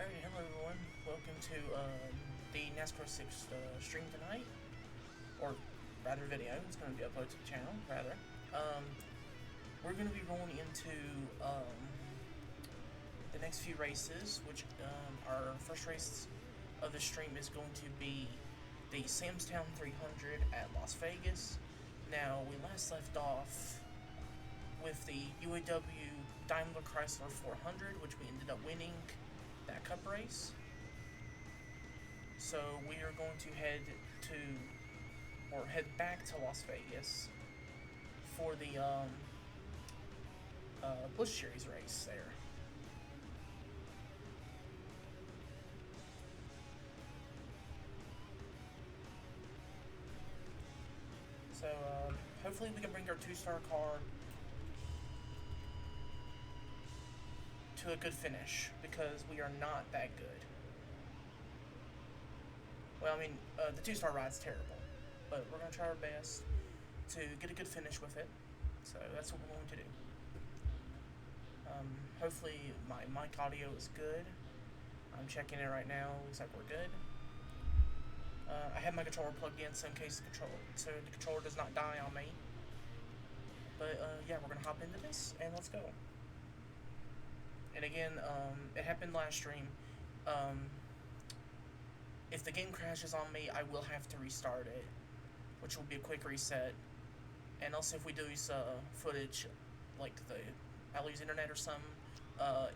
Alright, hello everyone. Welcome to the NASCAR 6 stream tonight. Or rather video. It's going to be uploaded to the channel, rather. We're going to be rolling into the next few races, which our first race of the stream is going to be the Samstown 300 at Las Vegas. Now, we last left off with the UAW Daimler Chrysler 400, which we ended up winning that cup race. So we are going to head back to Las Vegas for the Busch Series race there. So hopefully we can bring our 2-star car to a good finish, because we are not that good. Well, I mean, the 2-star ride's terrible, but we're going to try our best to get a good finish with it. So that's what we're going to do. Hopefully my mic audio is good. I'm checking it right now. Looks like we're good. I have my controller plugged in, so in case the controller does not die on me. But yeah, we're gonna hop into this and let's go. And again, it happened last stream. If the game crashes on me, I will have to restart it, which will be a quick reset. And also, if we lose footage, like I lose internet or something,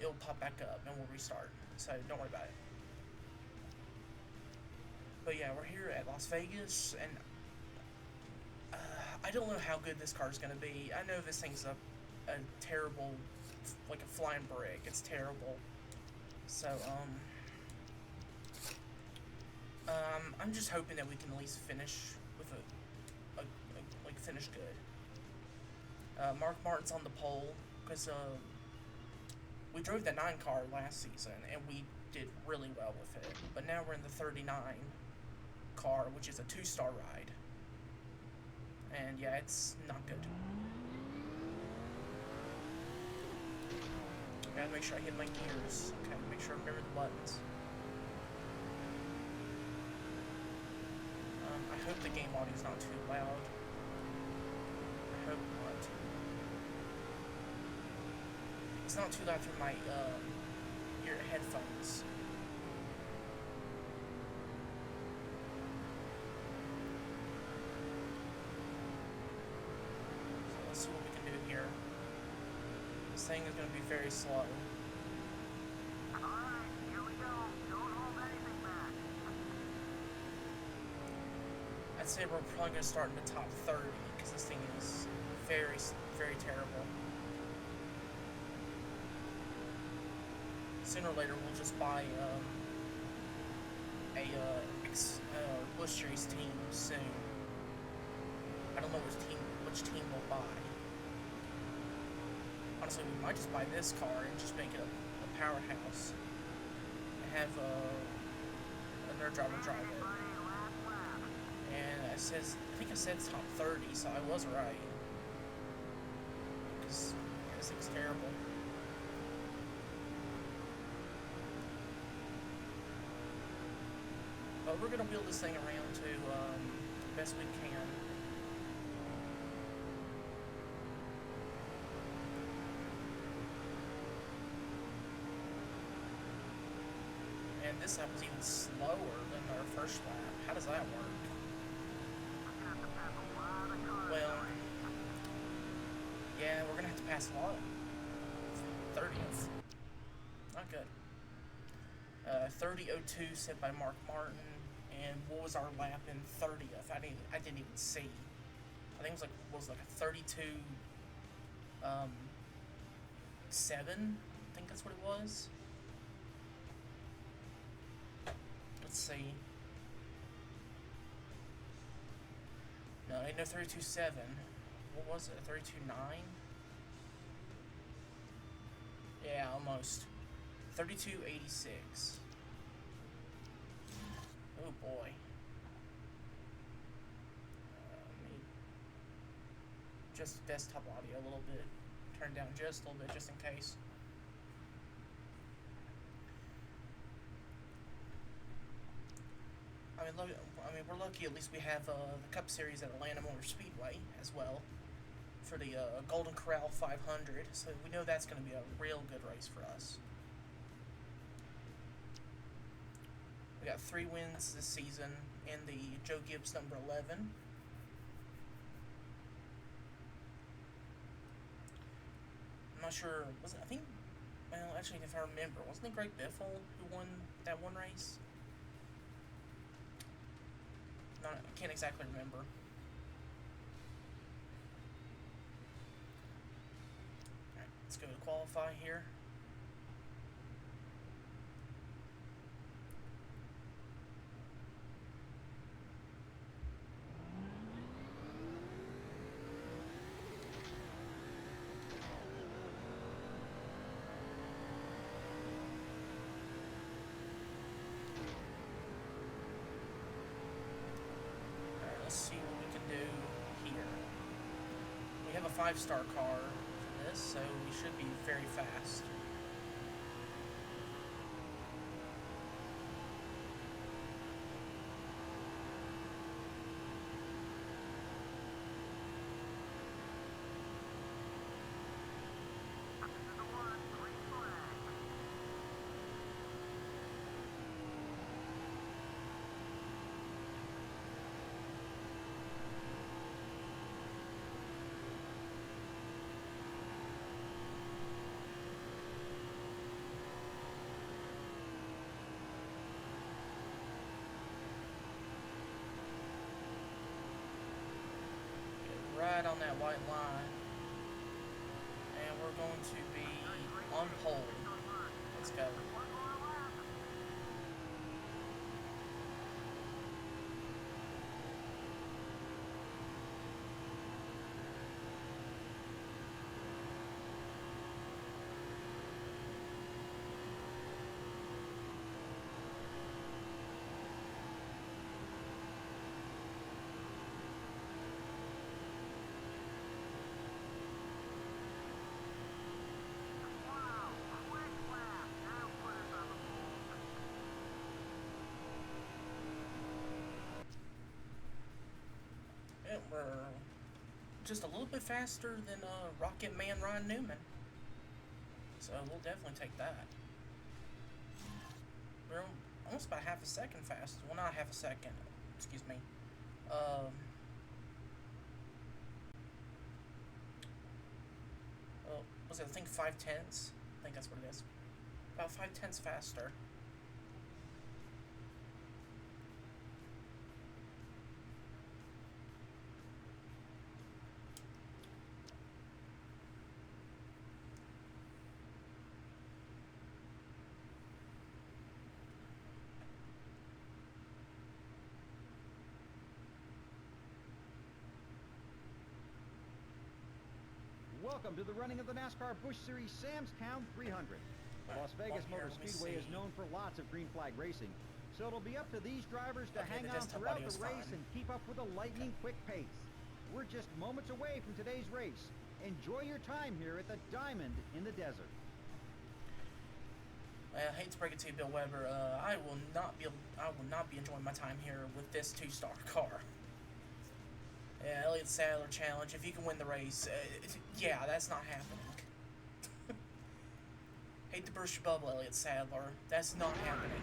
it'll pop back up and we'll restart. So don't worry about it. But yeah, we're here at Las Vegas, and I don't know how good this car is going to be. I know this thing's a terrible, like a flying brick. It's terrible. So, I'm just hoping that we can at least finish with finish good. Mark Martin's on the pole, because, we drove the 9 car last season, and we did really well with it. But now we're in the 39 car, which is a 2-star ride. And yeah, it's not good. Gotta make sure I hit my gears. Okay, make sure I remember the buttons. I hope the game audio is not too loud. I hope not. It's not too loud through my ear headphones. So let's see what we can do here. This thing is going to be very slow. Alright, here we go. Don't hold anything back. I'd say we're probably going to start in the top 30, because this thing is very, very terrible. Sooner or later, we'll just buy a Busch Series team soon. I don't know which team we'll buy. Honestly, we might just buy this car and just make it a powerhouse. And have another driver drive it. And I think I said it's top 30, so I was right. Because this thing's terrible. But we're gonna build this thing around to the best we can. And this lap was even slower than our first lap. How does that work? Well, yeah, we're gonna have to pass a lot. 30th. Not good. 30:02 set by Mark Martin. And what was our lap in 30th? I didn't even see. I think it was like a 32 7. I think that's what it was. Let's see. No, I know 32.7. What was it? 32.9? Yeah, almost. 32.86. Oh boy. Let me just desktop audio a little bit. Turn down just a little bit, just in case. we're lucky. At least we have the Cup Series at Atlanta Motor Speedway as well for the Golden Corral 500. So we know that's going to be a real good race for us. We got 3 wins this season in the Joe Gibbs number 11. I'm not sure. Was it? I think. Well, actually, if I remember, wasn't it Greg Biffle who won that one race? I can't exactly remember. Alright, let's go to qualify here. Let's see what we can do here. We have a 5-star car for this, so we should be very fast. This is the one, green flag. Get right on that white line. And we're going to be on pole. Let's go. One more lap. Wow, quick lap. Now put us on the pole. And we're just a little bit faster than Rocket Man Ryan Newman. So we'll definitely take that. We're almost about half a second faster. Well, not half a second. Excuse me. Well, was it, I think 5/10? I think that's what it is. About 5/10 faster. Welcome to the running of the NASCAR Busch Series Sam's Town 300. The Las Vegas Here, Motor let me Speedway is see. known for lots of green flag racing, so it'll be up to these drivers to Okay, hang the on desktop throughout audio's the race fine. and keep up with a lightning quick pace. We're just moments away from today's race. Enjoy your time here at the Diamond in the Desert. I hate to break it to you, Bill Weber. I will not be enjoying my time here with this 2-star car. Yeah, Elliott Sadler challenge. If you can win the race, yeah, that's not happening. Hate to burst your bubble, Elliott Sadler. That's not happening.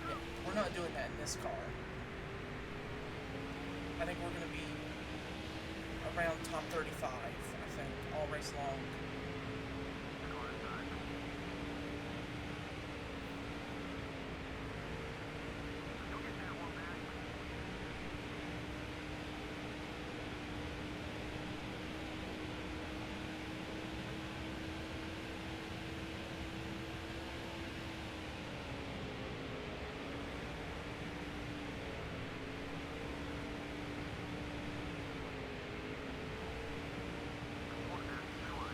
Yeah, we're not doing that in this car. I think we're gonna be around top 35. I think all race long. You'll get that one back. One back, two on.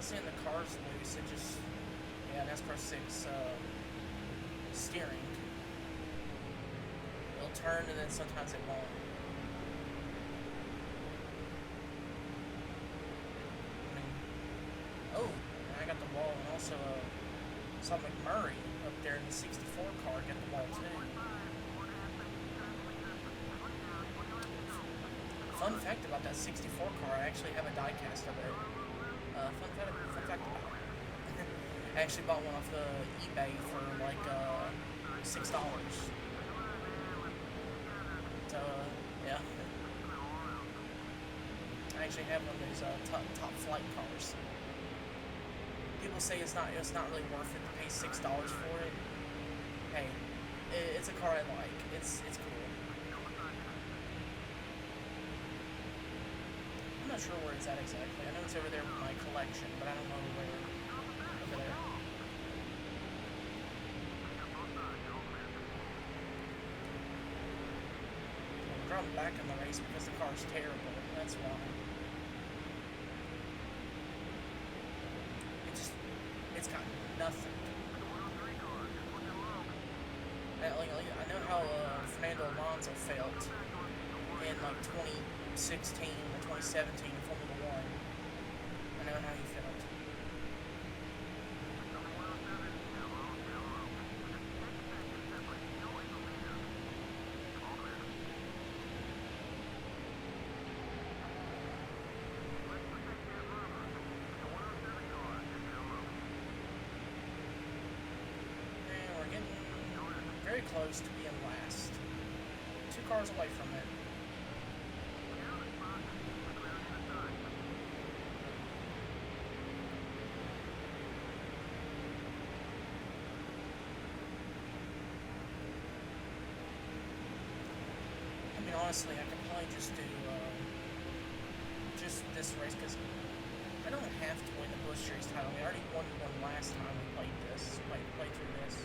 saying the car's loose. It just, yeah, NASCAR 6 steering. It'll turn and then sometimes it won't. I mean, oh, and I got the wall, and also saw McMurray up there in the 64 car get the wall too. Fun fact about that 64 car, I actually have a die cast of it. Fun fact about it. I actually bought one off eBay for like $6. So yeah, I actually have one of those top flight cars. People say it's not really worth it to pay $6 for it. Hey, it's a car I like. It's cool. I'm not sure where it's at exactly. I know it's over there with my collection, but I don't know where. Over there. I'm dropping back in the race because the car's terrible. That's why. It's got nothing. I know how Fernando Alonso felt in like 2016 or 2017 in Formula 1. I know how he felt. And we're getting very close to being last. 2 cars away from it. Honestly, I could probably just do just this race because I don't have to win the Busch Series title. We already won one last time we played through this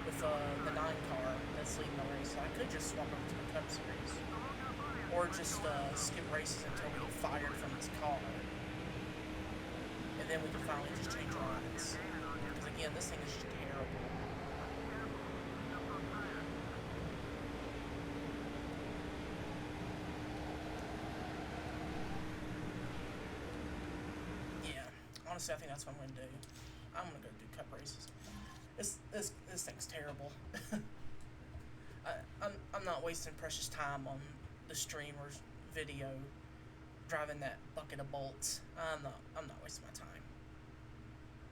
with the 9 car that's leading the race. So I could just swap over to the Cup Series or just skip races until we get fired from this car, and then we can finally just change rides. Because again, this thing is just terrible. Honestly, I think that's what I'm gonna do. I'm gonna go do Cup races. This thing's terrible. I'm not wasting precious time on the streamer's video driving that bucket of bolts. I'm not wasting my time.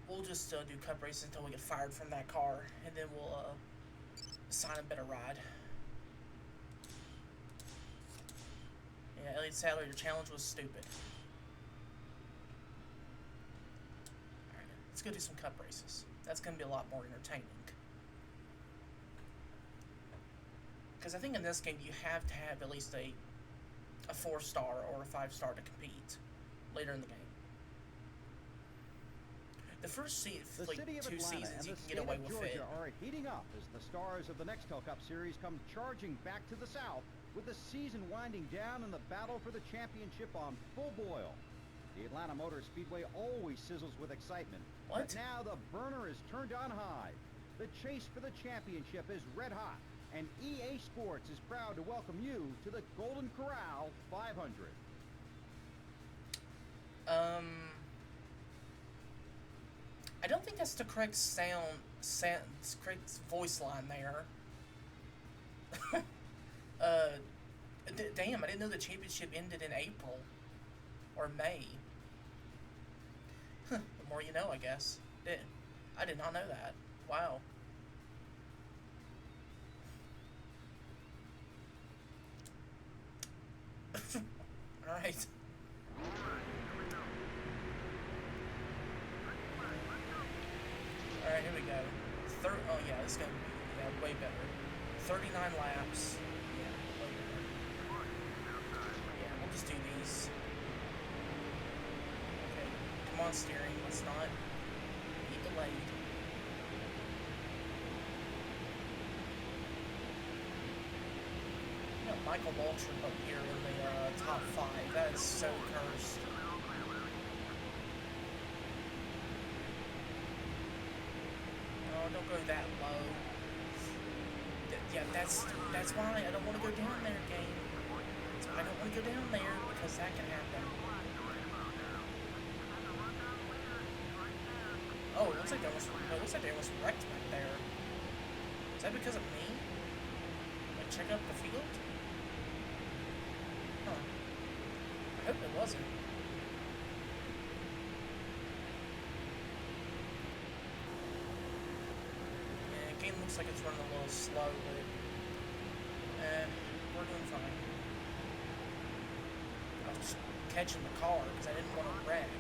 We'll just do Cup races until we get fired from that car, and then we'll assign a better ride. Yeah, Elliot Sadler, your challenge was stupid. Let's go do some Cup races. That's going to be a lot more entertaining. Because I think in this game you have to have at least a 4-star or a 5-star to compete later in the game. The first two seasons you can get away with it. The city of Atlanta and the state of Georgia are heating up as the stars of the Nextel Cup Series come charging back to the south with the season winding down and the battle for the championship on full boil. The Atlanta Motor Speedway always sizzles with excitement. What? But now the burner is turned on high. The chase for the championship is red hot, and EA Sports is proud to welcome you to the Golden Corral 500. I don't think that's the correct correct voice line there. Damn, I didn't know the championship ended in April or May. The more you know, I guess. I did not know that. Wow. Alright. Alright, here we go. Oh yeah, this is gonna be way better. 39 laps. Yeah, way better. Yeah, we'll just do these. Okay, come on steering, let's not be delayed. Michael Waltrip up here in the top 5. That is so cursed. go that low. Yeah, that's why I don't want to go down there, game. I don't want to go down there because that can happen. Oh, it looks like they almost wrecked back there. Is that because of me? Like, check out the field? Huh. I hope it wasn't. Yeah, the game looks like it's running a little slow, but we're doing fine. I was just catching the car because I didn't want to wreck.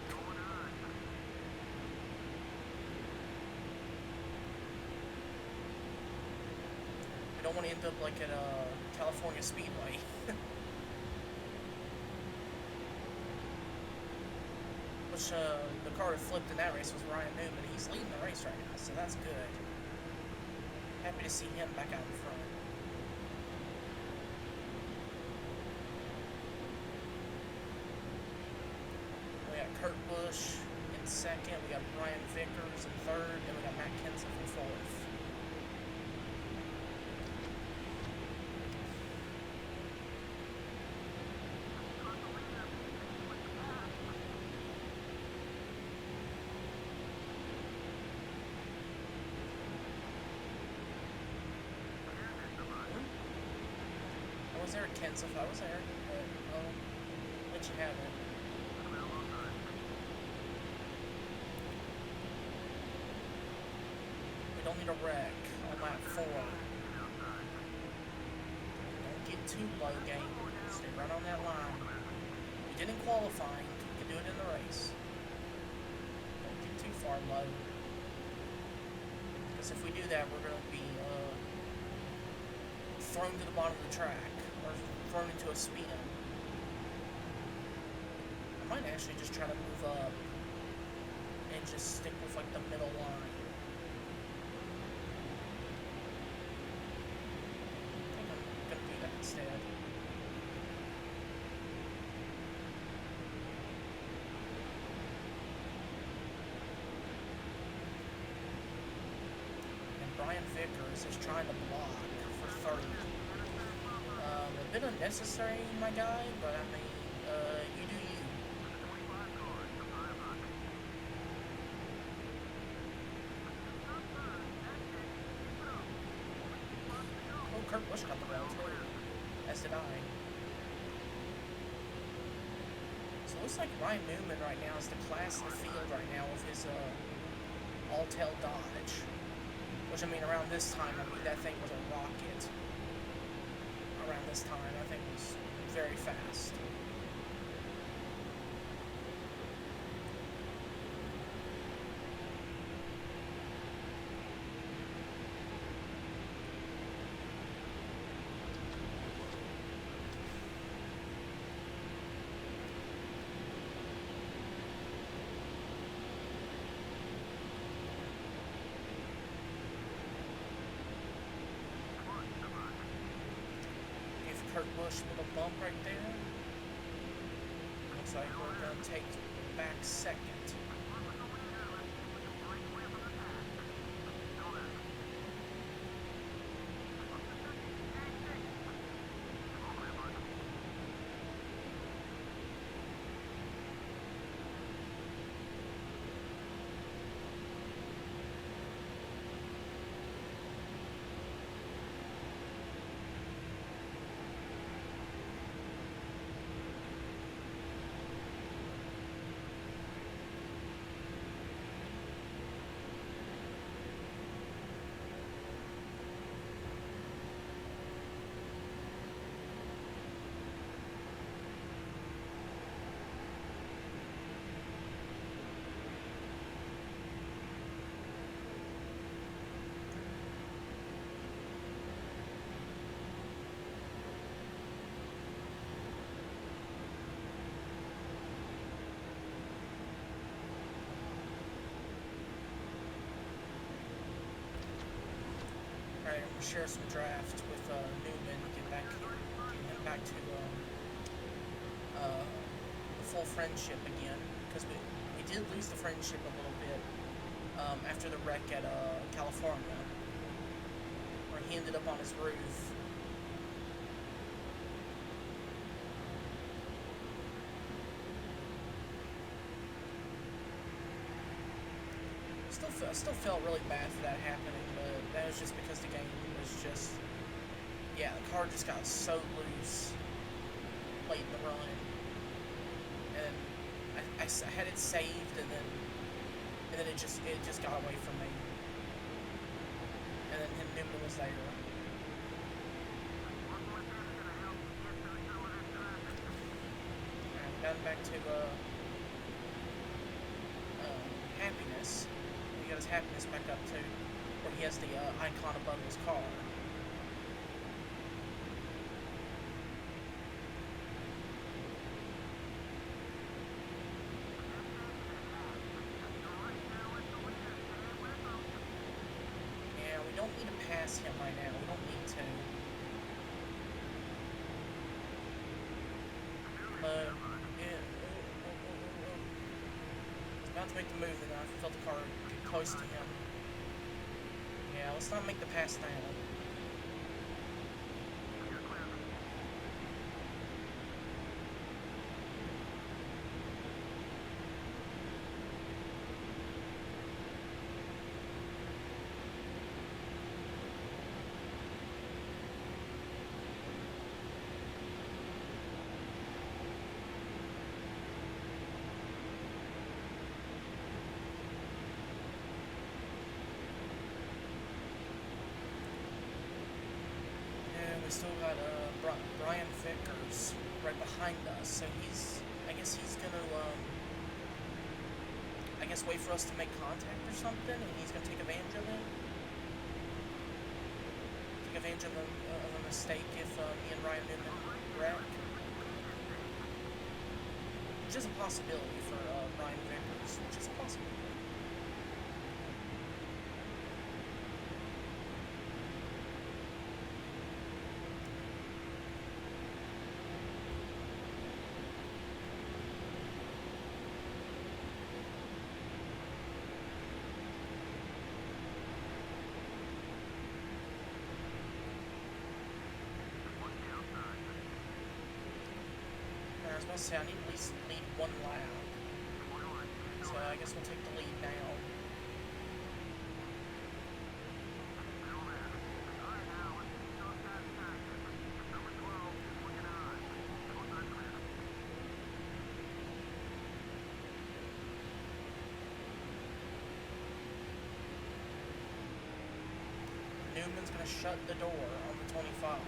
I don't want to end up like at California Speedway. Which the car that flipped in that race was Ryan Newman. He's leading the race right now, so that's good. Happy to see him back out in front. We got Kurt Busch in second. We got Brian Vickers in third, and we got Matt Kenseth in fourth. I was there at Kenseth, I was there, but I'll let you have it. We don't need a wreck on lap 4. Don't get too low, game. Stay right on that line. We did in qualifying, you can do it in the race. Don't get too far low. Because if we do that, we're going to be thrown to the bottom of the track. Or thrown into a spin. I might actually just try to move up and just stick with like the middle line. I think I'm gonna do that instead. And Brian Vickers is trying to block for third. A bit unnecessary, my guy, but I mean, you do you. Oh, Kurt Busch got the ball too, as did I. So it looks like Ryan Newman right now is the class of the field right now with his all-tail Dodge. Which, I mean, around this time, I mean, that thing was a rocket. Around this time, I think it was very fast. Kurt Busch with a bump right there. Looks like we're going to take back second. Alright, I'm going to share some draft with Newman, get him back to the full friendship again, because we did lose the friendship a little bit after the wreck at California, where he ended up on his roof. Still felt really bad for that happening, but that was just because the game was just, yeah, the car just got so loose late in the run, and I had it saved, and then it just got away from me, and then Newman was there. And gotten back to happiness. He got his happiness back up to where he has the icon above his car. Yeah, we don't need to pass him right now. We don't need to. Yeah. He's about to make the move, and I felt the car get close to him. Yeah, let's not make the pass now. We still got Brian Vickers right behind us, so I guess he's gonna wait for us to make contact or something, and he's gonna take advantage of it. Take advantage of a mistake if me and Ryan Newman wreck, which is a possibility for Brian Vickers, which is a possibility. I was about to say, I need at least lead one lap. So I guess we'll take the lead now. Newman's going to shut the door on the 25.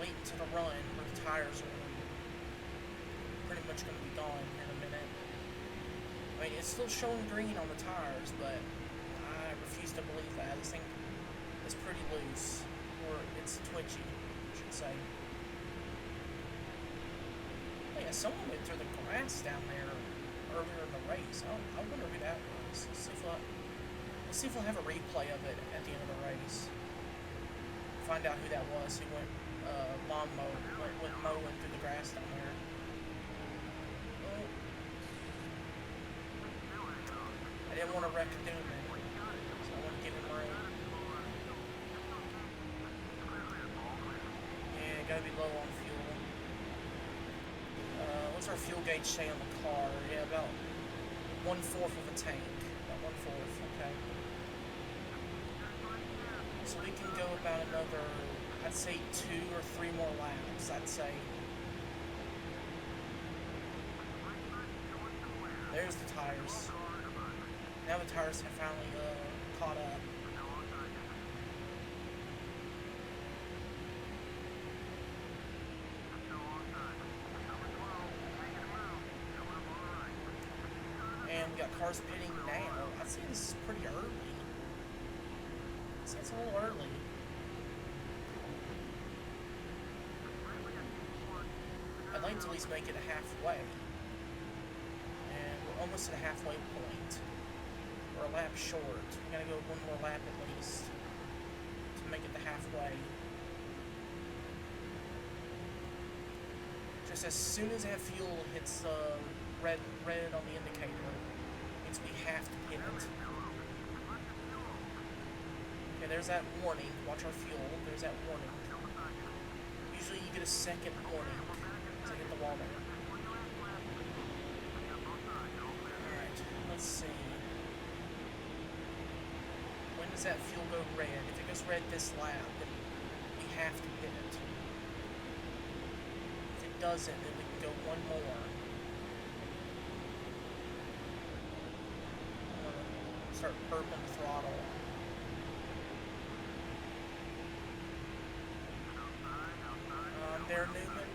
Late into the run where the tires are pretty much going to be gone in a minute. I mean, it's still showing green on the tires, but I refuse to believe that. This thing is pretty loose, or it's twitchy, I should say. Oh yeah, someone went through the grass down there earlier in the race. I wonder who that was. Let's see if we'll have a replay of it at the end of the race. Find out who that was. Who went went mowing through the grass down there. Oh. I didn't want to wreck Newman, so I want to give him room. Yeah, gotta be low on fuel. What's our fuel gauge say on the car? Yeah, about 1/4 of a tank. About 1/4, okay. So we can go about another, I'd say 2 or 3 more laps, I'd say. There's the tires. Now the tires have finally caught up. And we got cars pitting now. I'd say this is pretty early. I'd say it's a little early. like to at least make it a halfway. And we're almost at a halfway point. We're a lap short. We gotta go one more lap at least to make it the halfway. Just as soon as that fuel hits red on the indicator, means we have to pit it. Okay, there's that warning. Watch our fuel. There's that warning. Usually you get a second warning to hit the wall there. Alright, let's see. When does that fuel go red? If it goes red this lap, then we have to pit it. If it doesn't, then we can go one more. I'm gonna start burping the throttle. There, Newman.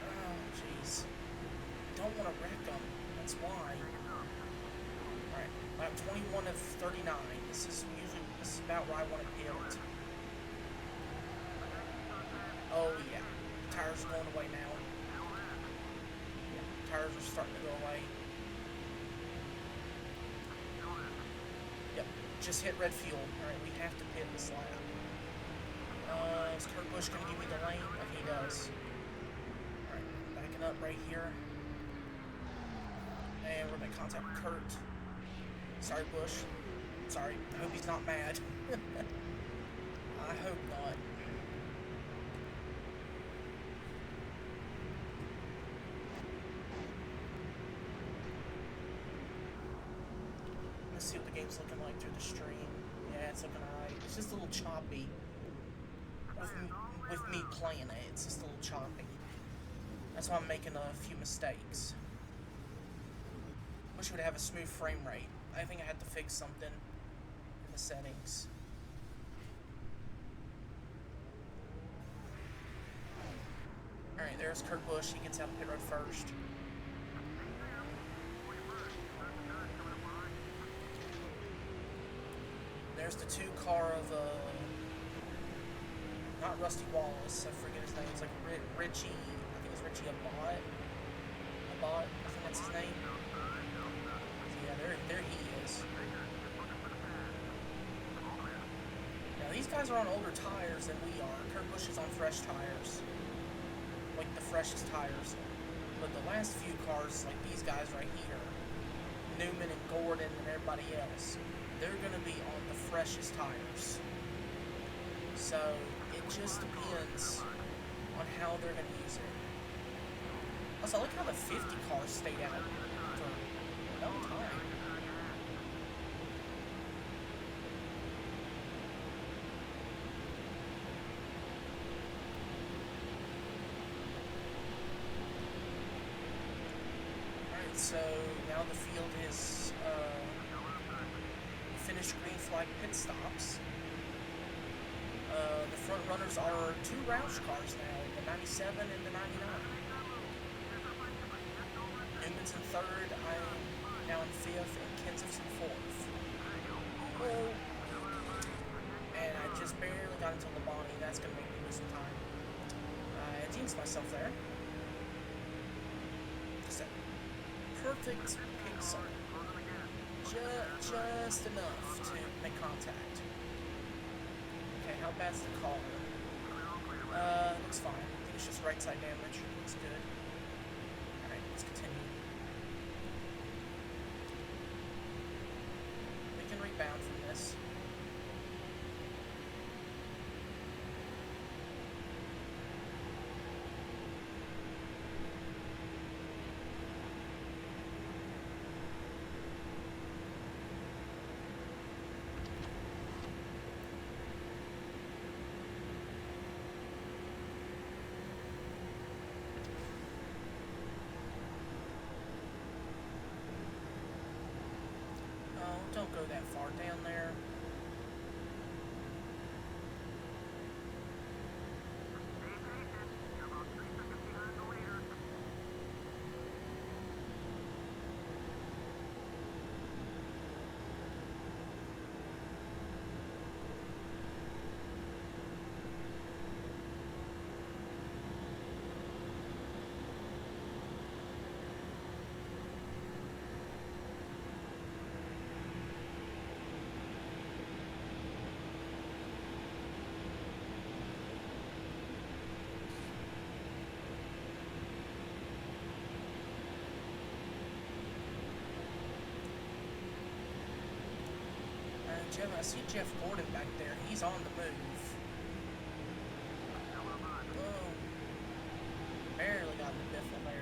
Oh, jeez. Don't want to wreck them. That's why. Alright, lap 21 of 39. This is about where I want to pit. Oh, yeah. Tires are going away now. Yeah, tires are starting to go away. Yep, just hit red fuel. Alright, we have to pit this lap. Is Kurt Busch going to give me the lane? Like he does. Alright, backing up right here. And we're going to contact Kurt. Sorry, Busch. Sorry. I hope he's not mad. I hope not. Let's see what the game's looking like through the stream. Yeah, it's looking alright. It's just a little choppy. With me playing it, it's just a little choppy. That's why I'm making a few mistakes. Wish it would have a smooth frame rate. I think I had to fix something in the settings. Alright, there's Kurt Busch. He gets out of pit road first. There's the two car of not Rusty Wallace, I forget his name. It's like Richie. I think it's Richie Abbott. I think that's his name. So yeah, there he is. Now these guys are on older tires than we are. Kurt Busch is on fresh tires, like the freshest tires. But the last few cars, like these guys right here, Newman and Gordon and everybody else, they're gonna be on the freshest tires. So it just depends on how they're going to use it. Also, I like how the 50 cars stayed out for a long time. Alright, so now the field is finished green flag pit stops. The front runners are two Roush cars now, the 97 and the 99. Newman's in third, I'm now in fifth, and Kenseth's in fourth. Oh. And I just barely got into Labonte. That's going to make me lose some time. I jinxed myself there. Just a perfect pixel. Just enough to make contact. Okay, how bad's the car? Looks fine. I think it's just right side damage. Looks good. Alright, let's continue. We can rebound from this. I see Jeff Gordon back there. He's on the move. Oh. Barely got the biffle there.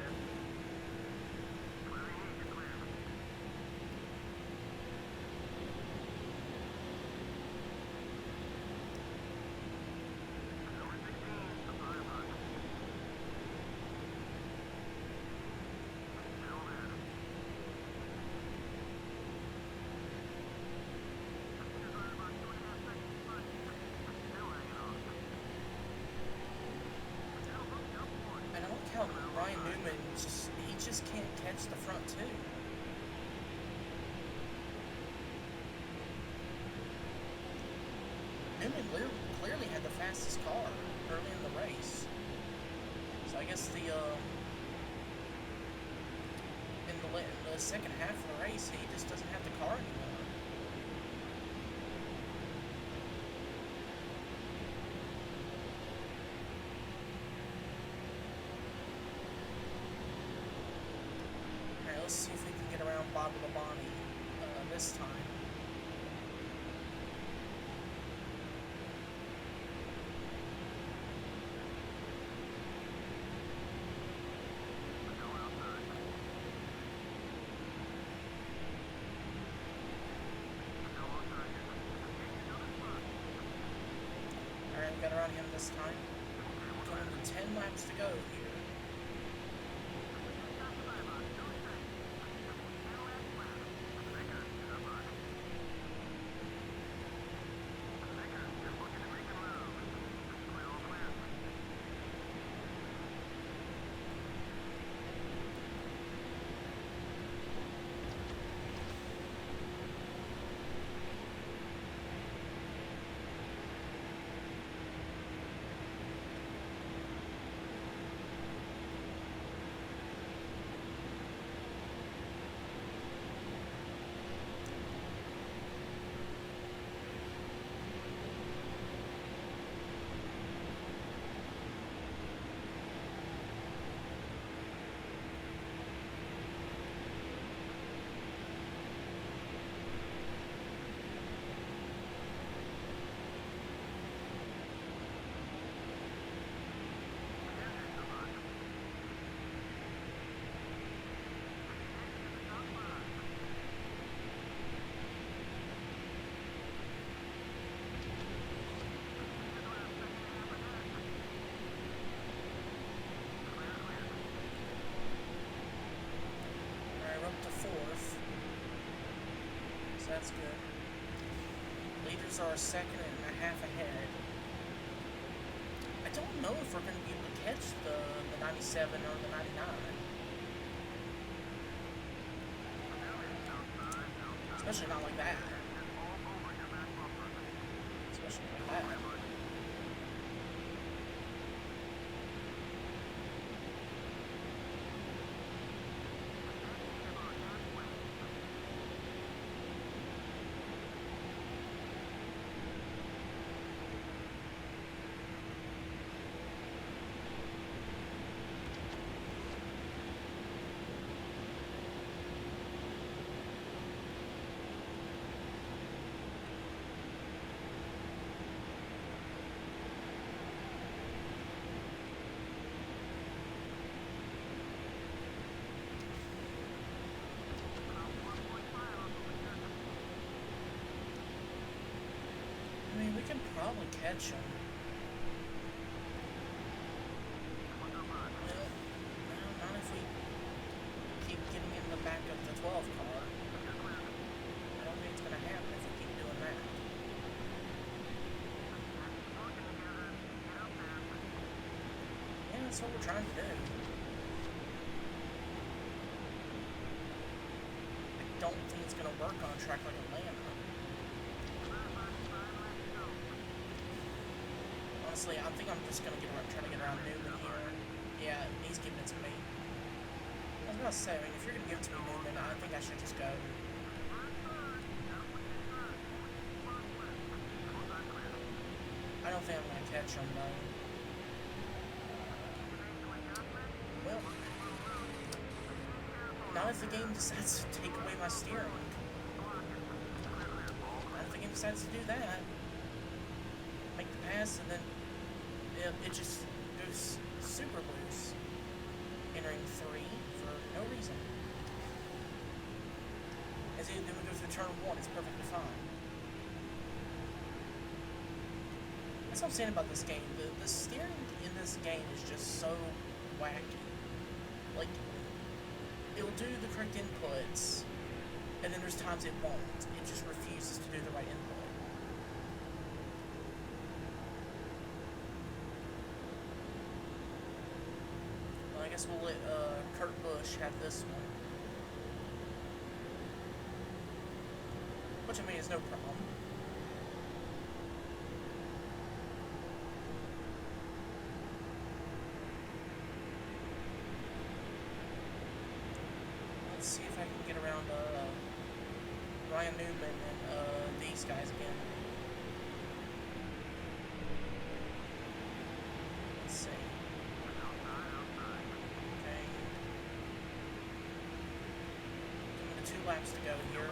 Ryan Newman just can't catch the front two. Newman clearly had the fastest car early in the race. So I guess in the second half of the race, he just doesn't have the car anymore. Let's see if we can get around Bob Labonte this time. Alright, we got around him this time. Coming to 10 laps to go here. So that's good. Leaders are a second and a half ahead. I don't know if we're going to be able to catch the 97 or the 99. Especially not like that. Especially like that. I mean, we can probably catch him. Well, not if we keep getting in the back of the 12 car. I don't think it's going to happen if we keep doing that. Yeah, that's what we're trying to do. I don't think it's going to work on a track like Atlanta. Honestly, I think I'm just gonna trying to get around Newman here. Yeah, he's giving it to me. I was about to say, I mean, if you're gonna give it to me, Newman, I think I should just go. I don't think I'm gonna catch him though. Well, not if the game decides to take away my steering. I think the game decides to do that, make the pass, and then it just goes super loose, entering 3 for no reason. Then we go through turn 1, it's perfectly fine. That's what I'm saying about this game. The steering in this game is just so wacky. Like, it'll do the correct inputs, and then there's times it won't. It just refuses to do the right input. Well, I guess we'll let Kurt Busch have this one. Which, I mean, is no problem. Let's see if I can get around Ryan Newman and these guys again. Let's see. Okay. Give me 2 laps to go here.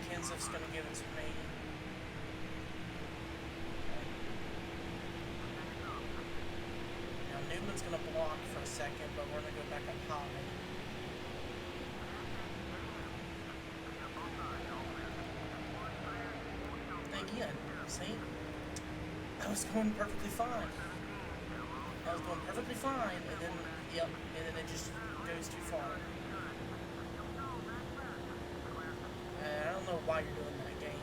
Kenseth's gonna give it to me. Now Newman's gonna block for a second, but we're gonna go back up high. Again, see? I was going perfectly fine. I was going perfectly fine, and then, yep, and then it just goes too far. I don't know why you're doing that, game.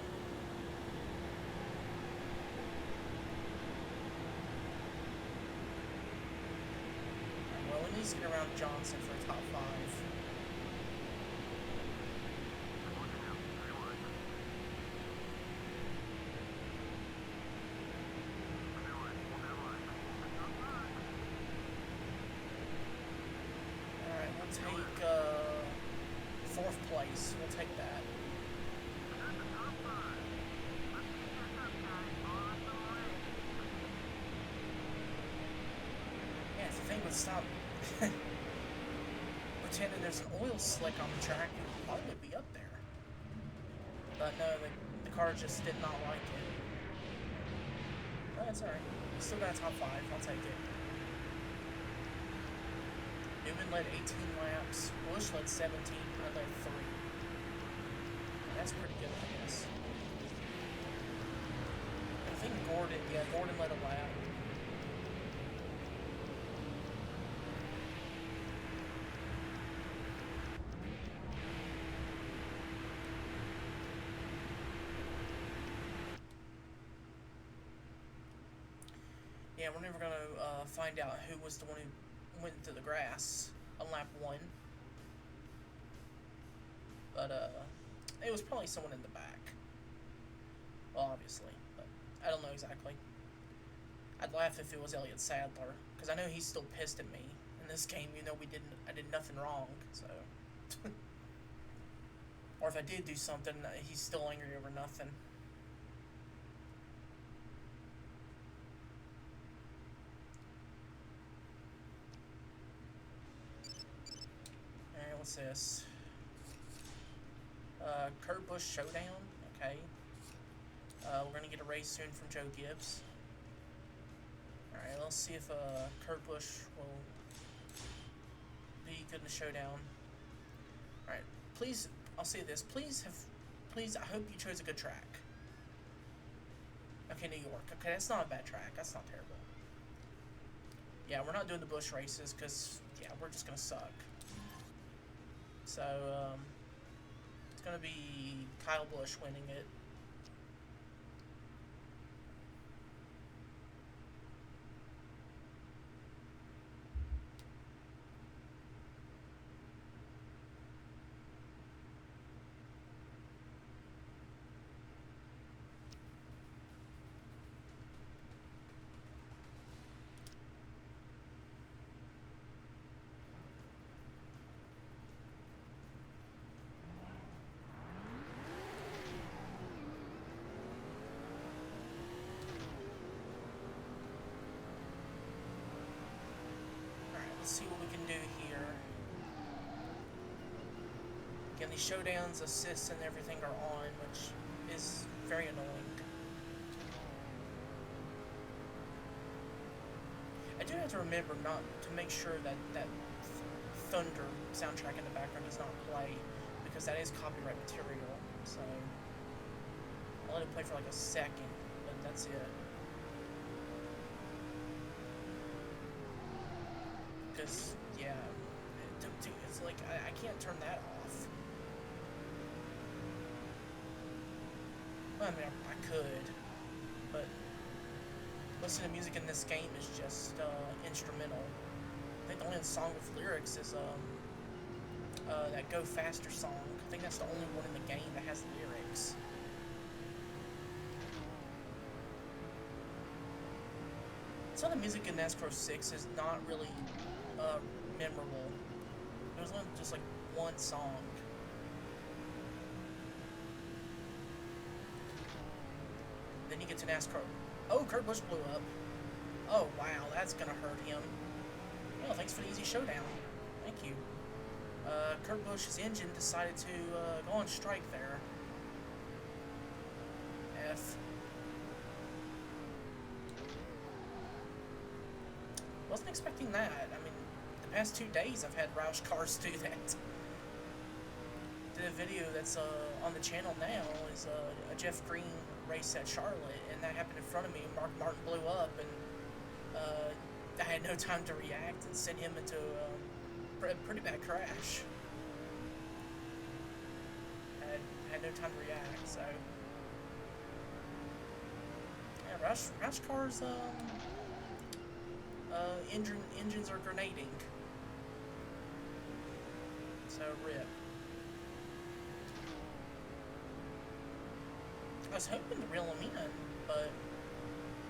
Well, we need to get around Johnson for a top 5. Alright, we'll take 4th place. We'll take that. Stop pretending there's an oil slick on the track, it would probably be up there. But no, the car just did not like it. Oh, that's alright. Still got a top 5, I'll take it. Newman led 18 laps, Busch led 17, I led 3. That's pretty good, I guess. I think Gordon led a lap. Yeah, we're never gonna find out who was the one who went through the grass on lap 1. But it was probably someone in the back. Well, obviously, but I don't know exactly. I'd laugh if it was Elliott Sadler, because I know he's still pissed at me in this game, even though I did nothing wrong. So, or if I did do something, he's still angry over nothing. What's this? Kurt Busch Showdown. Okay. We're gonna get a race soon from Joe Gibbs. Alright, let's see if Kurt Busch will be good in the showdown. Alright, please, I'll say this. Please, I hope you chose a good track. Okay, New York. Okay, that's not a bad track. That's not terrible. Yeah, we're not doing the Busch races because, yeah, we're just gonna suck. So, it's going to be Kyle Busch winning it. these showdowns, assists, and everything are on, which is very annoying. I do have to remember not to make sure that Thunder soundtrack in the background does not play, because that is copyright material. So I'll let it play for like a second, but that's it. Because yeah, it's like I can't turn that off. Well, I mean, I could, but listening to music in this game is just instrumental. I think the only song with lyrics is that Go Faster song. I think that's the only one in the game that has lyrics. Some of the music in NASCAR 6 is not really memorable. There's only just like one song. Then you get to NASCAR. Oh, Kurt Busch blew up. Oh, wow, that's gonna hurt him. Oh, thanks for the easy showdown. Thank you. Kurt Busch's engine decided to go on strike there. F. Wasn't expecting that. I mean, the past 2 days I've had Roush cars do that. The video that's on the channel now is a Jeff Green race at Charlotte, and that happened in front of me. Mark Martin blew up, and I had no time to react and sent him into a pretty bad crash. I had no time to react, so yeah, Roush cars engines are grenading. So rip. I was hoping to reel them in, but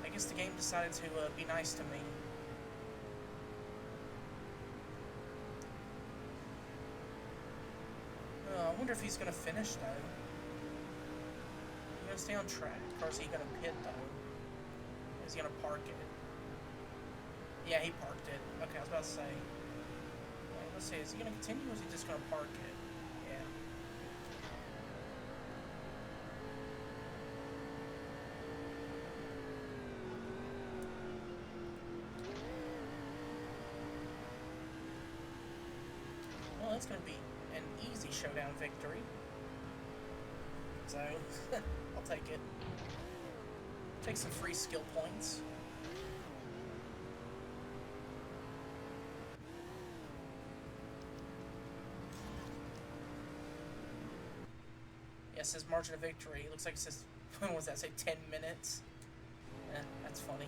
I guess the game decided to be nice to me. I wonder if he's going to finish, though. Is he going to stay on track, or is he going to pit, though? Is he going to park it? Yeah, he parked it. Okay, I was about to say. Wait, let's see, is he going to continue, or is he just going to park it? Yeah. Well, that's going to be an easy showdown victory. So, I'll take it. Take some free skill points. Yeah, it says margin of victory. It looks like it says, what was that, say 10 minutes? That's funny.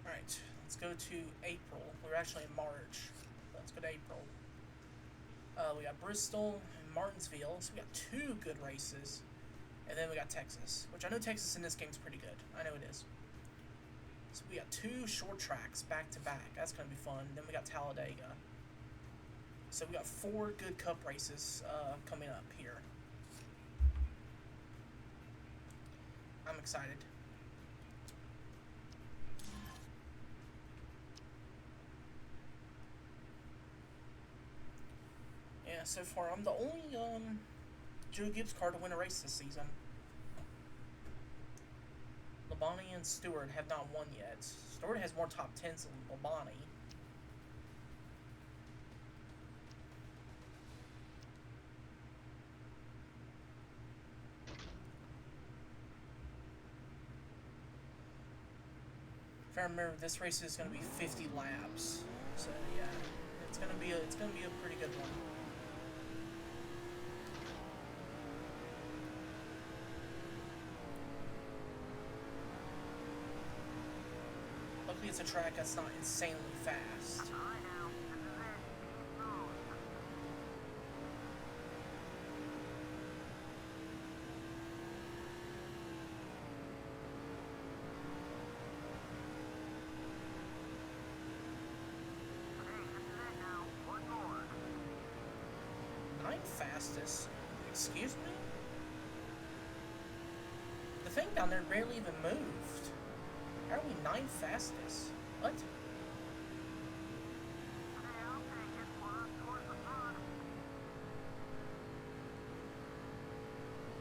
Alright, let's go to April. We're actually in March. Let's go to April. We got Bristol and Martinsville, so we got 2 good races. And then we got Texas, which I know Texas in this game is pretty good. I know it is. So we got 2 short tracks back to back. That's going to be fun. Then we got Talladega. So we got 4 good Cup races coming up here. I'm excited. Yeah, so far I'm the only Joe Gibbs car to win a race this season. Labonte and Stewart have not won yet. Stewart has more top 10s than Labonte. If I remember, this race is going to be 50 laps. So yeah, it's going to be a pretty good one. Luckily, it's a track that's not insanely fast. I know. This is it. Smooth. fastest. Excuse me? The thing down there barely even moved. How are we 9th fastest? What? Hey, I'll take it. We're up towards the front.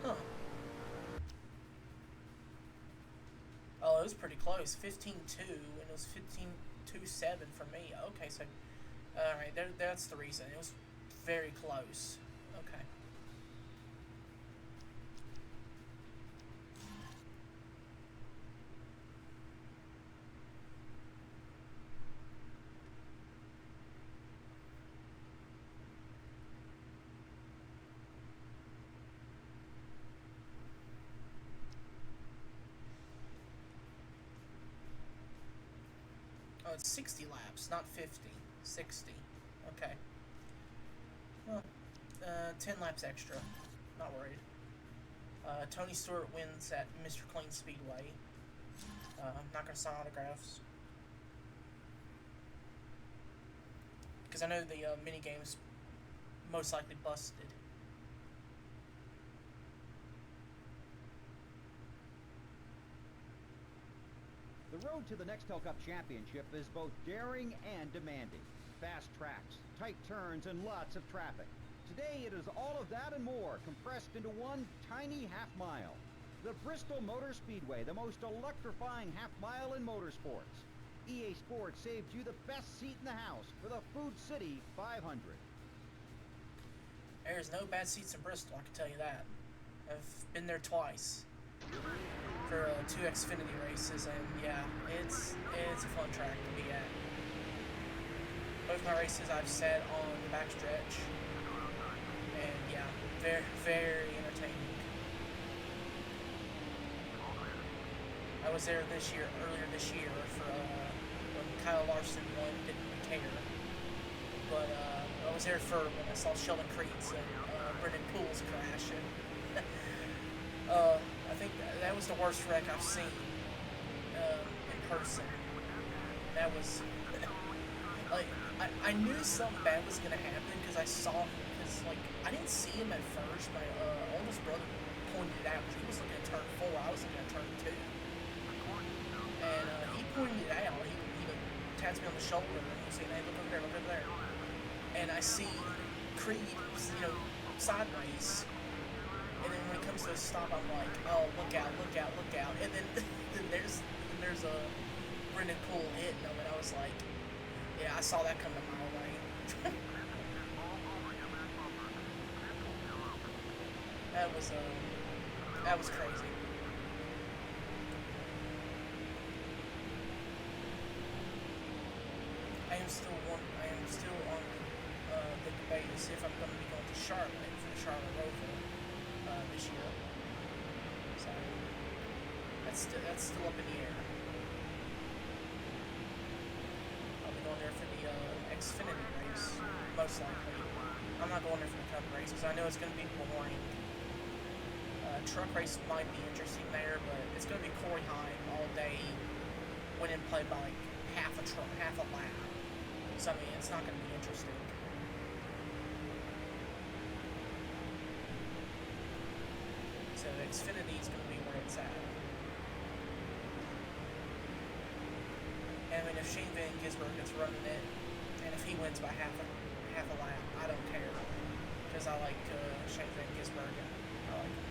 Huh. Oh, it was pretty close. 15-2, and it was 15-2-7 for me. Okay, so... Alright, that's the reason. It was very close. Okay. Oh, it's 60 laps, not 50. 60. Okay. Well, 10 laps extra. Not worried. Tony Stewart wins at Mr. Clean Speedway. Not gonna sign autographs. Because I know the mini game's most likely busted. The road to the Nextel Cup Championship is both daring and demanding. Fast tracks, tight turns, and lots of traffic. Today it is all of that and more compressed into one tiny half mile. The Bristol Motor Speedway, the most electrifying half mile in motorsports. EA Sports saved you the best seat in the house for the Food City 500. There's no bad seats in Bristol, I can tell you that. I've been there twice for 2 Xfinity races, and yeah, it's a fun track to be at. Both my races I've sat on the backstretch, and yeah, very, very entertaining. I was there earlier this year for when Kyle Larson won, didn't care. But I was there for when I saw Sheldon Creeds and Brendan Poole's crash, and I think that was the worst wreck I've seen in person. That was like I knew something bad was gonna happen because I saw him. Because like I didn't see him at first. My oldest brother pointed it out. He was looking at turn 4. I was looking at turn 2. And he pointed it out. He like, taps me on the shoulder and he was saying, "Hey, look over there, look over there." And I see Creed, sideways. And then when it comes to a stop, I'm like, "Oh, look out, look out, look out!" And then there's a Brendan Poole hitting him, and I was like, "Yeah, I saw that coming a mile away." That was crazy. I am still on the debate to see if I'm going to be going to Charlotte for the Charlotte Roval this year. So that's still up in the air. I'll be going there for the Xfinity race, most likely. I'm not going there for the Cup race because I know it's going to be boring. Truck race might be interesting there, but it's going to be Corey Heim all day, win and play by like half a lap. So I mean, it's not going to be interesting. So Xfinity is going to be where it's at. And I mean, if Shane Van Gisbergen is running it, and if he wins by half a lap, I don't care, because I like Shane Van Gisbergen. I like him.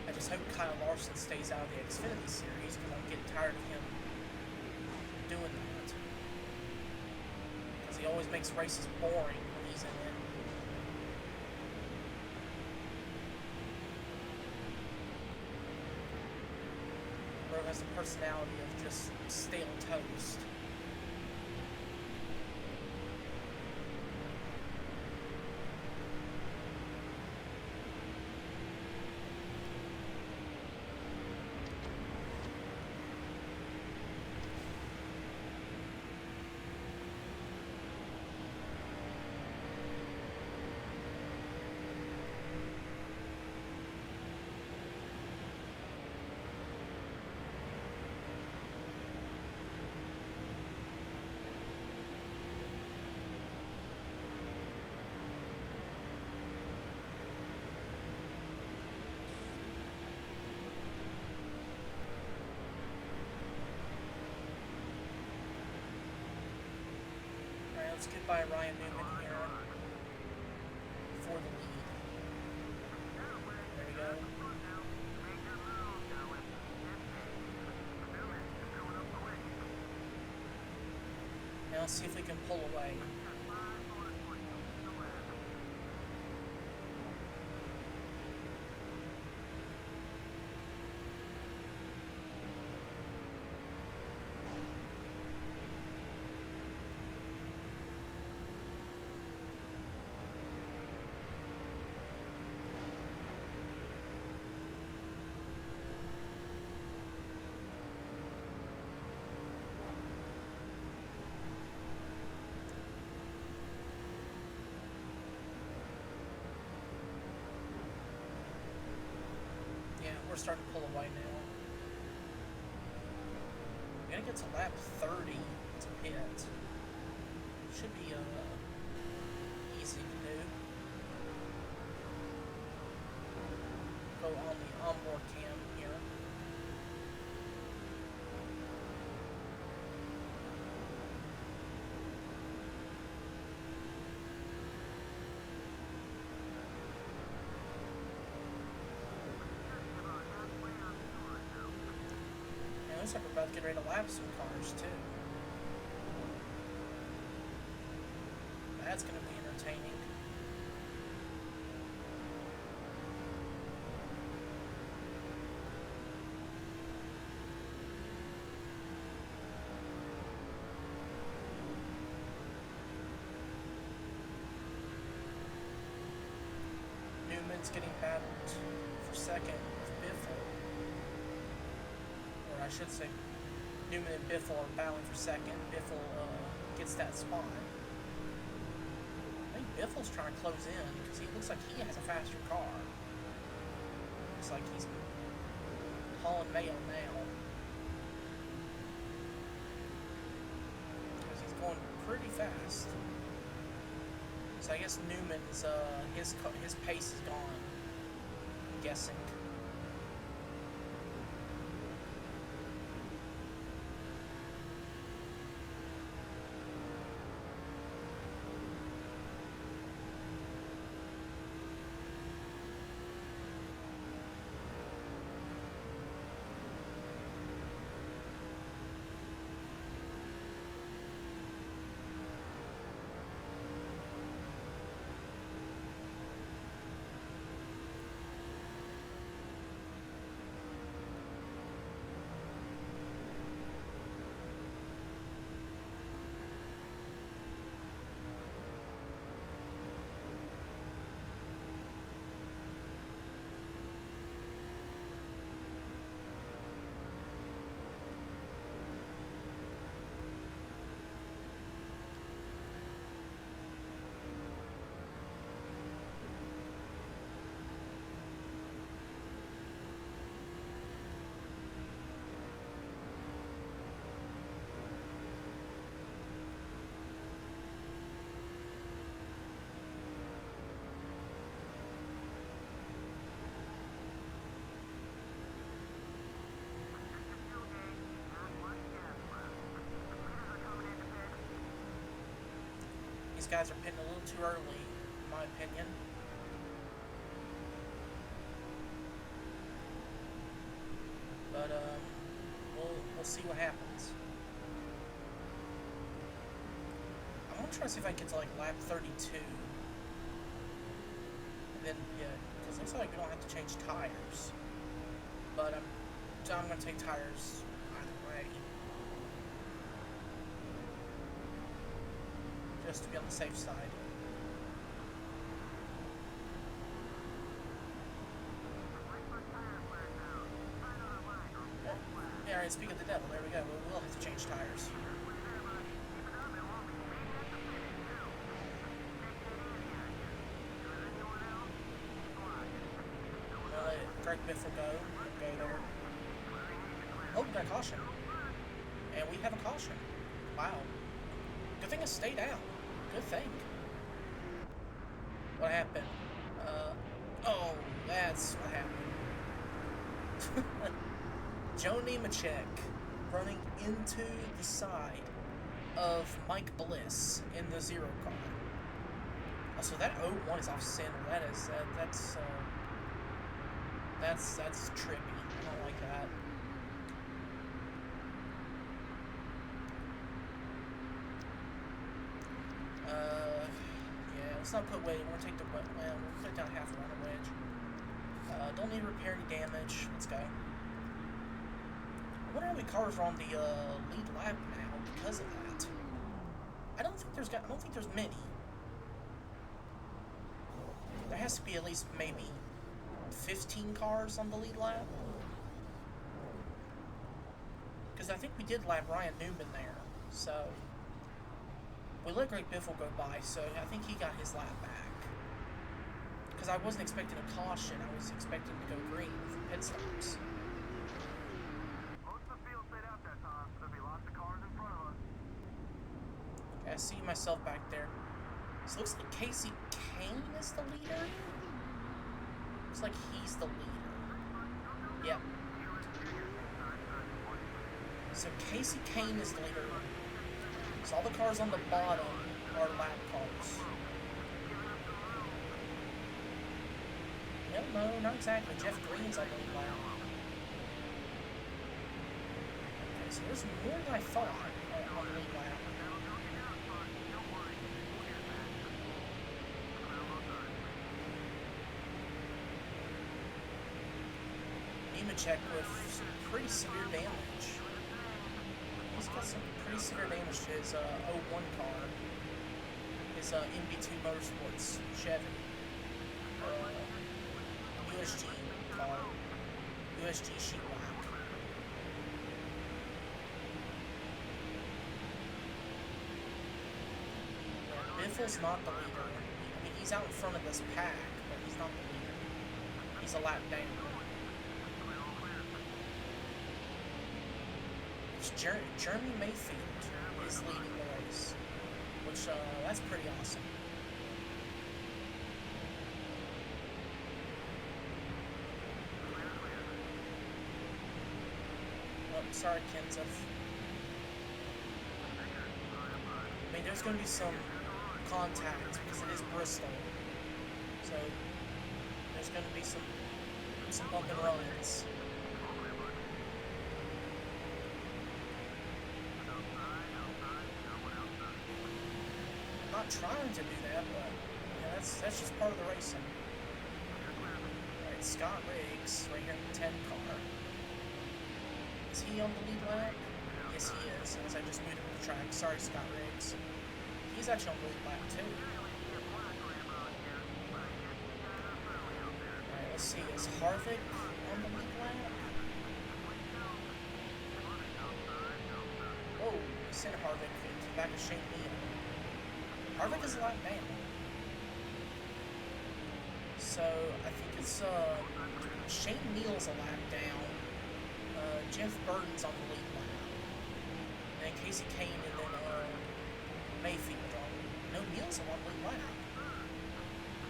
I just hope Kyle Larson stays out of the Xfinity series because I'm getting tired of him doing that. Because he always makes races boring when he's in it. Bro has the personality of just stale toast. Let's get by Ryan Newman here for the lead. There we go. Now let's see if we can pull away. We're starting to pull away now. We're gonna get to lap 30 to pit. Should be easy to do. Go on the onboard cam here. Looks like we're about to get ready to lap some cars too. That's going to be entertaining. Newman's getting battled for second with Biffle. I should say Newman and Biffle are battling for second. Biffle gets that spot. I think Biffle's trying to close in because he looks like he has a faster car. Looks like he's hauling mail now. Because he's going pretty fast. So I guess Newman is his pace is gone. I'm guessing. These guys are pitting a little too early, in my opinion. But we'll see what happens. I want to try to see if I can get to like lap 32. And then because it looks like we don't have to change tires. But I'm gonna take tires either way. Just to be on the safe side. Yeah, alright, speak of the devil, there we go. We'll have to change tires. We'll let Greg Biffle go there. Oh, we got a caution. And we have a caution. Wow. Good thing I stayed out. Good thing. What happened? Oh, that's what happened. Joe Nemechek running into the side of Mike Bliss in the 0 car. Also, that 01 is off center. That's trippy. I don't like that. Yeah, let's not put weight. We're gonna take the well. We'll put down half around the wedge. Don't need to repair any damage. Let's go. I wonder how many cars are on the lead lap now because of that. I don't think there's many. There has to be at least maybe 15 cars on the lead lap. Because I think we did lap Ryan Newman there. So we let Greg Biffle go by, so I think he got his lap back. Because I wasn't expecting a caution, I was expecting to go green for pit stops. Most of the field stayed out that time, so there'll be lots of cars in front of us. Okay, I see myself back there. So it looks like Casey Kane is the leader? Looks like he's the leader. Yep. So Casey Kane is the leader. So all the cars on the bottom are lap cars. No, not exactly. Jeff Green's on the lead lap. Okay, so there's more than I thought on the lead lap. Nemechek with some pretty severe damage. He's got some pretty severe damage to his 01 car. His MB2 Motorsports Chevy. USG car. USG sheetrock. Yeah, Biffle's not the leader. I mean, he's out in front of this pack, but he's not the leader. He's a lap down. Jeremy Mayfield is leading the race, which that's pretty awesome. Oh, sorry, Kenseth. I mean, there's going to be some contact because it is Bristol, so there's going to be some bump and runs. Not trying to do that, but yeah, that's just part of the racing. Alright, Scott Riggs, right here in the 10 car. Is he on the lead lap? Yes, he is, as I just moved him to the track. Sorry, Scott Riggs. He's actually on the lead lap, too. Alright, let's see. Is Harvick on the lead lap? Whoa, he sent Harvick into the back of Shane Neal. Harvick is a lap down. So, I think it's, Shane Neal's a lap down. Jeff Burton's on the lead lap. And then Casey Kane and then, Mayfield on. No, Neal's on the lead lap.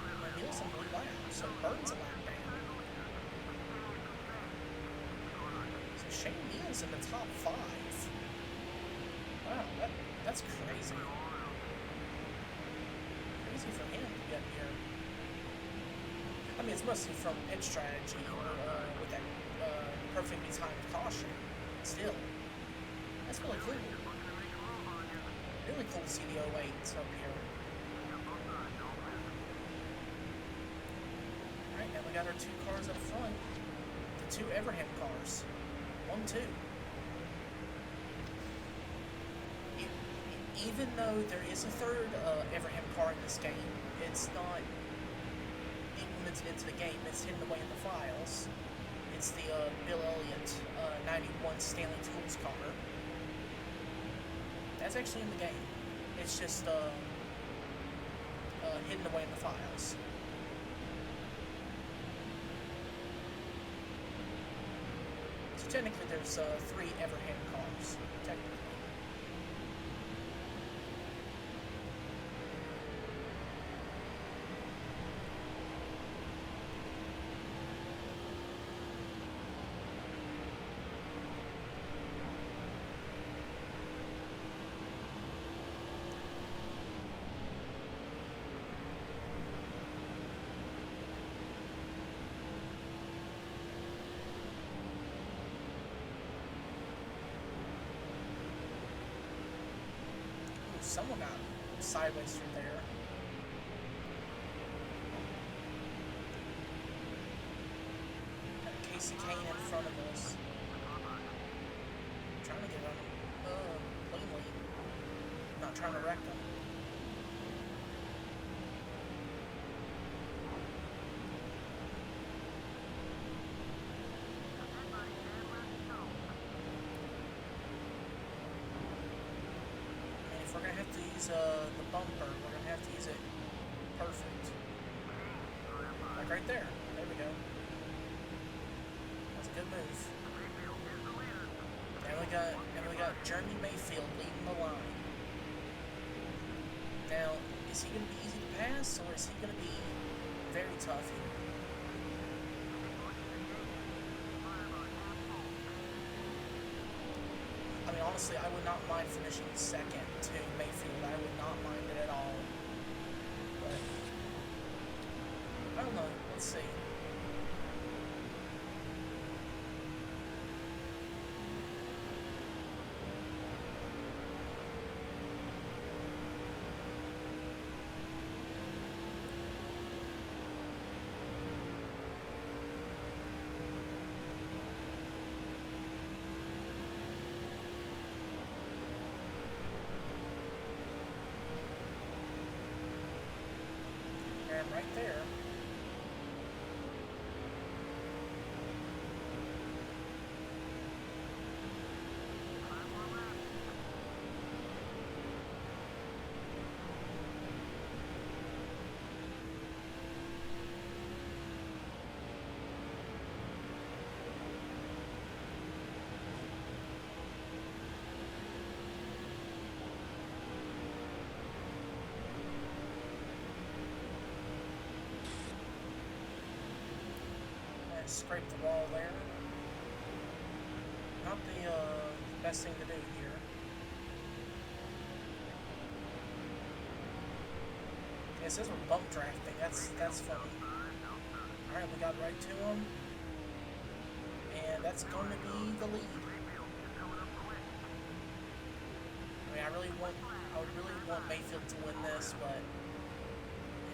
No, Neal's on the lead lap. So, Burton's a lap down. So, Shane Neal's in the top 5. Wow, that's crazy. Easy for him to get here. I mean, it's mostly from pit strategy or with that perfectly timed caution. Still, that's really cool. Really cool to see the 08s up here. Alright, now we got our 2 cars up front. The 2 Everham cars. 1-2. Even though there is a third Everham car in this game, it's not implemented into the game. It's hidden away in the files. It's the Bill Elliott 91 Stanley Tools car. That's actually in the game. It's just hidden away in the files. So technically there's 3 Everham cars, technically. someone got sideways through there. Got Casey Kane in front of us. Trying to get on cleanly. Not trying to wreck them. If we're gonna have to use the bumper, we're gonna have to use it perfect. Like right there. There we go. That's a good move. And we got Jeremy Mayfield leading the line. Now, is he gonna be easy to pass, or is he gonna be very tough here? I mean, honestly, I would not mind finishing second to Mayfield. I would not mind it at all. But I don't know. Let's see. And right there. Scrape the wall there. Not the best thing to do here. Okay, it says we're bump drafting. That's funny. Alright, we got right to him. And that's going to be the lead. I mean, I would really want Mayfield to win this, but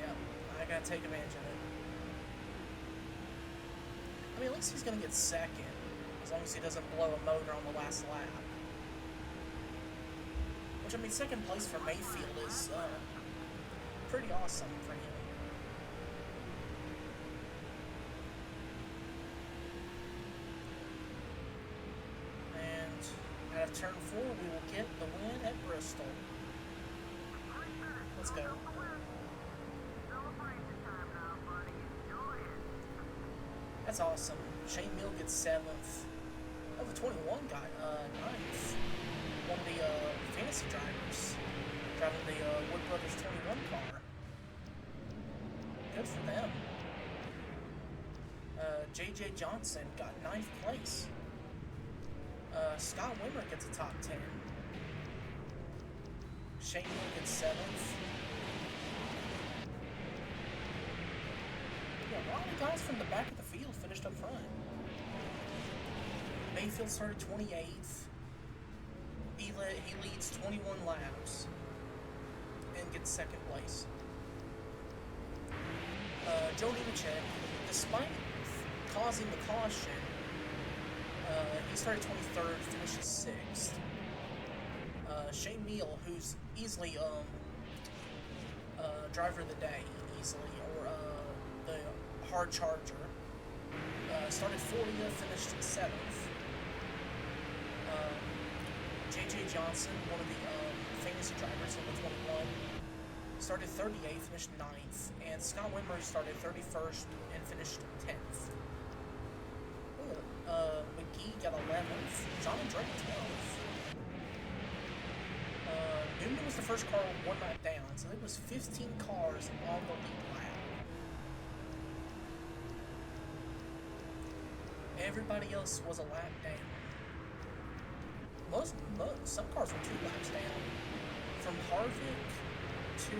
yeah, I gotta take advantage of it. I mean, at least he's going to get second, as long as he doesn't blow a motor on the last lap. Which, I mean, second place for Mayfield is pretty awesome for him. And out of turn 4, we will get the win at Bristol. Let's go. That's awesome. Shane Mill gets 7th. Oh, the 21 got 9th. One of the fantasy drivers driving the Wood Brothers 21 car. Good for them. J.J. Johnson got 9th place. Scott Wimmer gets a top 10. Shane Mill gets 7th. Yeah, a lot of guys from the back of the field finished up front. Mayfield started 28th. He leads 21 laps and gets second place. Joe Nemechek, despite causing the caution, he started 23rd, finishes 6th. Shane Meal, who's easily driver of the day, or the hard charger, started 40th, finished 7th. J.J. Johnson, one of the fantasy drivers in the 21, started 38th, finished 9th, and Scott Wimmer started 31st and finished 10th. McGee got 11th, John and Drake 12th. Newman was the first car one lap down, so there was 15 cars on the lead lap. Everybody else was a lap down. Some cars were 2 laps down. From Harvick to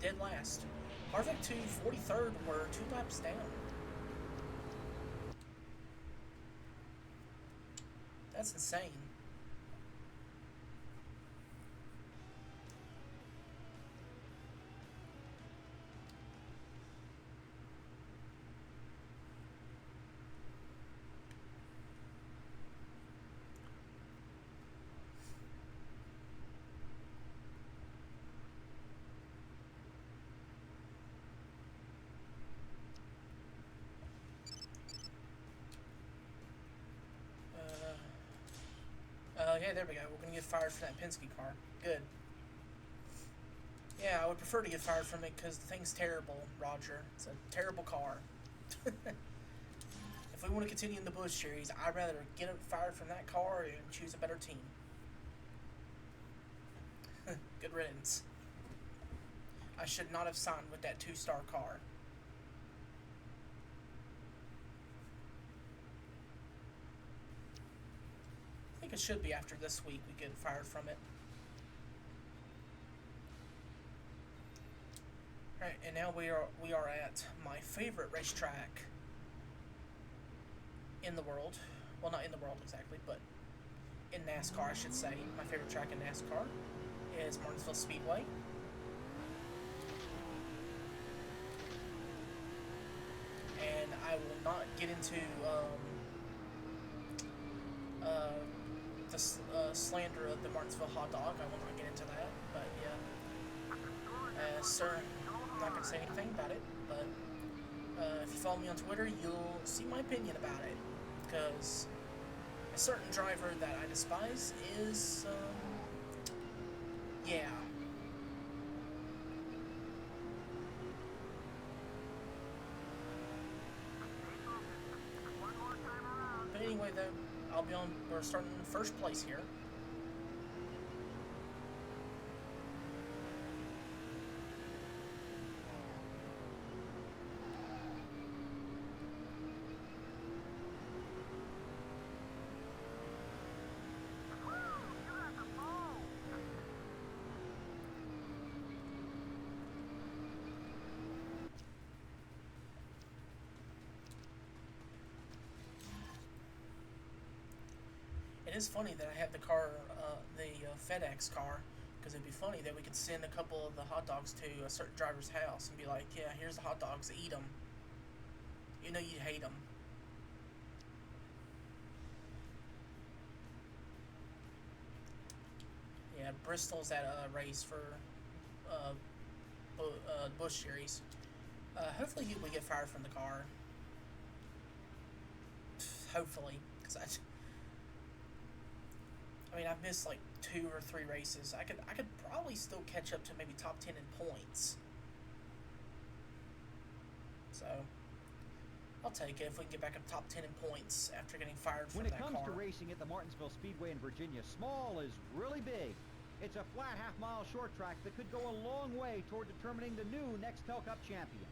dead last. Harvick to 43rd were 2 laps down. That's insane. Yeah, there we go. We're gonna get fired for that Penske car. Good. Yeah, I would prefer to get fired from it because the thing's terrible, Roger. It's a terrible car. If we want to continue in the Busch Series, I'd rather get fired from that car and choose a better team. Good riddance. I should not have signed with that 2-star car. I think it should be after this week we get fired from it. Alright, and now we are at my favorite racetrack in the world. Well, not in the world exactly, but in NASCAR, I should say. My favorite track in NASCAR is Martinsville Speedway. And I will not get into the slander of the Martinsville hot dog. I will not get into that, but yeah. Sir, I'm not going to say anything about it, but if you follow me on Twitter, you'll see my opinion about it, because a certain driver that I despise is, yeah. But anyway, though, we're starting in first place here. It is funny that I have the car, FedEx car, because it'd be funny that we could send a couple of the hot dogs to a certain driver's house and be like, yeah, here's the hot dogs, eat them. You know you hate them. Yeah, Bristol's at a race for Busch Series. Hopefully we get fired from the car. Hopefully, because I mean, I've missed like 2 or 3 races. I could probably still catch up to maybe top 10 in points. So I'll take it if we can get back up top 10 in points after getting fired from that car. When it comes to racing at the Martinsville Speedway in Virginia, small is really big. It's a flat half-mile short track that could go a long way toward determining the new Nextel Cup champion.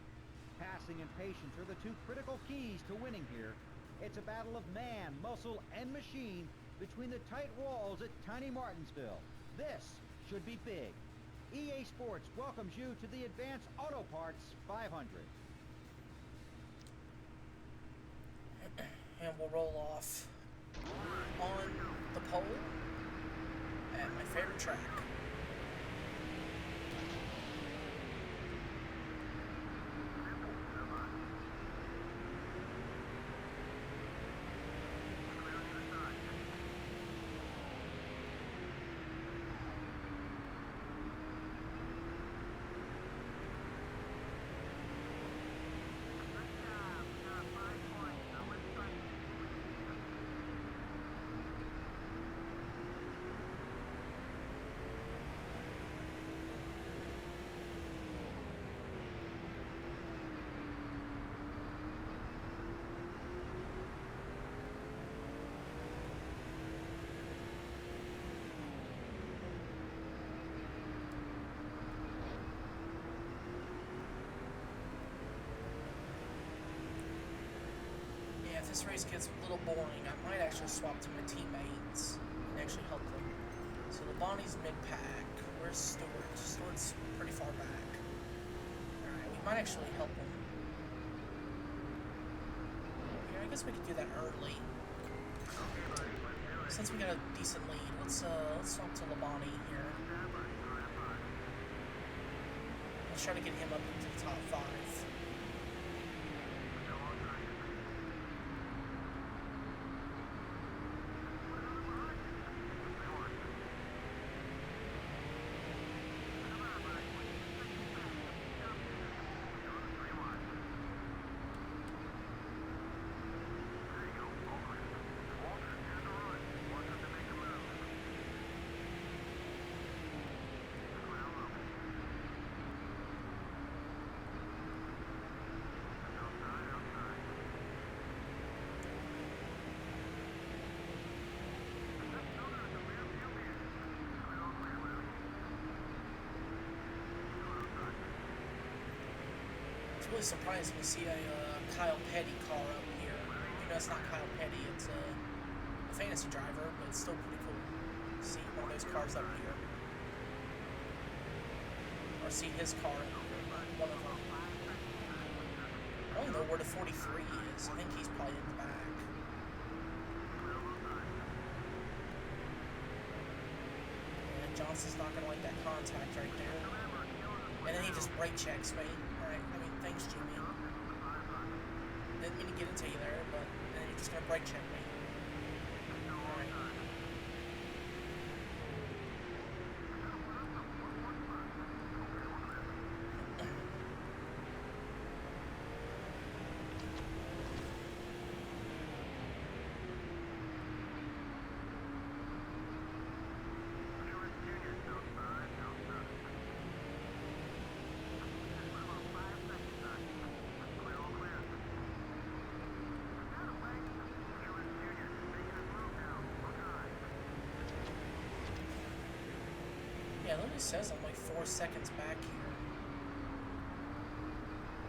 Passing and patience are the 2 critical keys to winning here. It's a battle of man, muscle, and machine between the tight walls at tiny Martinsville. This should be big. EA Sports welcomes you to the Advanced Auto Parts 500. And we'll roll off on the pole at my favorite track. If this race gets a little boring, I might actually swap to my teammates and actually help them. So the Bonnie's mid-pack. Where's Stewart? Stewart's pretty far back. Alright, we might actually help him. Yeah, I guess we could do that early. Okay, buddy, let's do it. Since we got a decent lead, let's swap to Labonte here. Let's try to get him up into the top 5. I was really surprised when we see a Kyle Petty car up here. You know, it's not Kyle Petty, it's a fantasy driver, but it's still pretty cool to see one of those cars up here. Or see his car up here, one of them. I don't know where the 43 is. I think he's probably in the back. Yeah, Johnson's not going to like that contact right there. And then he just brake checks me. Alright, I mean, thanks, Jimmy. Didn't mean to get into you there, but then you're just going to brake check me. Alright. Yeah, look, it says I'm like 4 seconds back here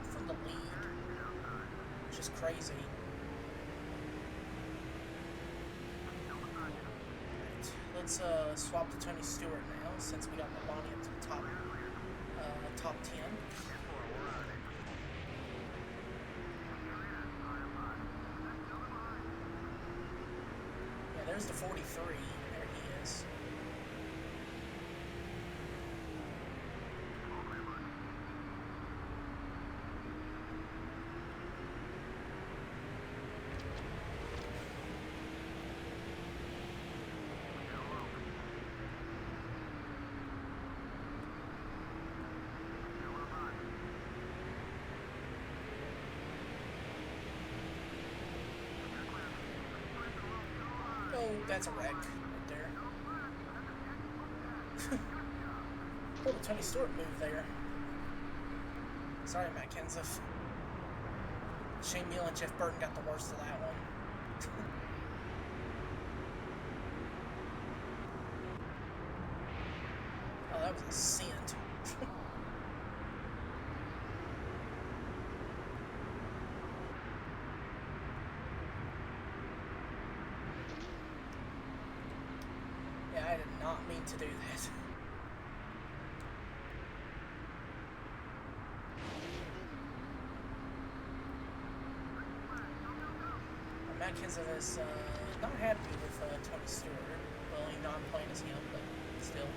from the lead, which is crazy. Alright, let's swap to Tony Stewart now, since we got Labonte up to the top 10. Yeah, there's the 43. There he is. Oh, that's a wreck right there. Oh, the Tony Stewart move there. Sorry, Matt Kenseth. Shane Neal and Jeff Burton got the worst of that one. Oh, that was a scent. Yeah, I did not mean to do that. Matt Kenseth is not happy with Tony Stewart. Well, he's not playing as him, but still.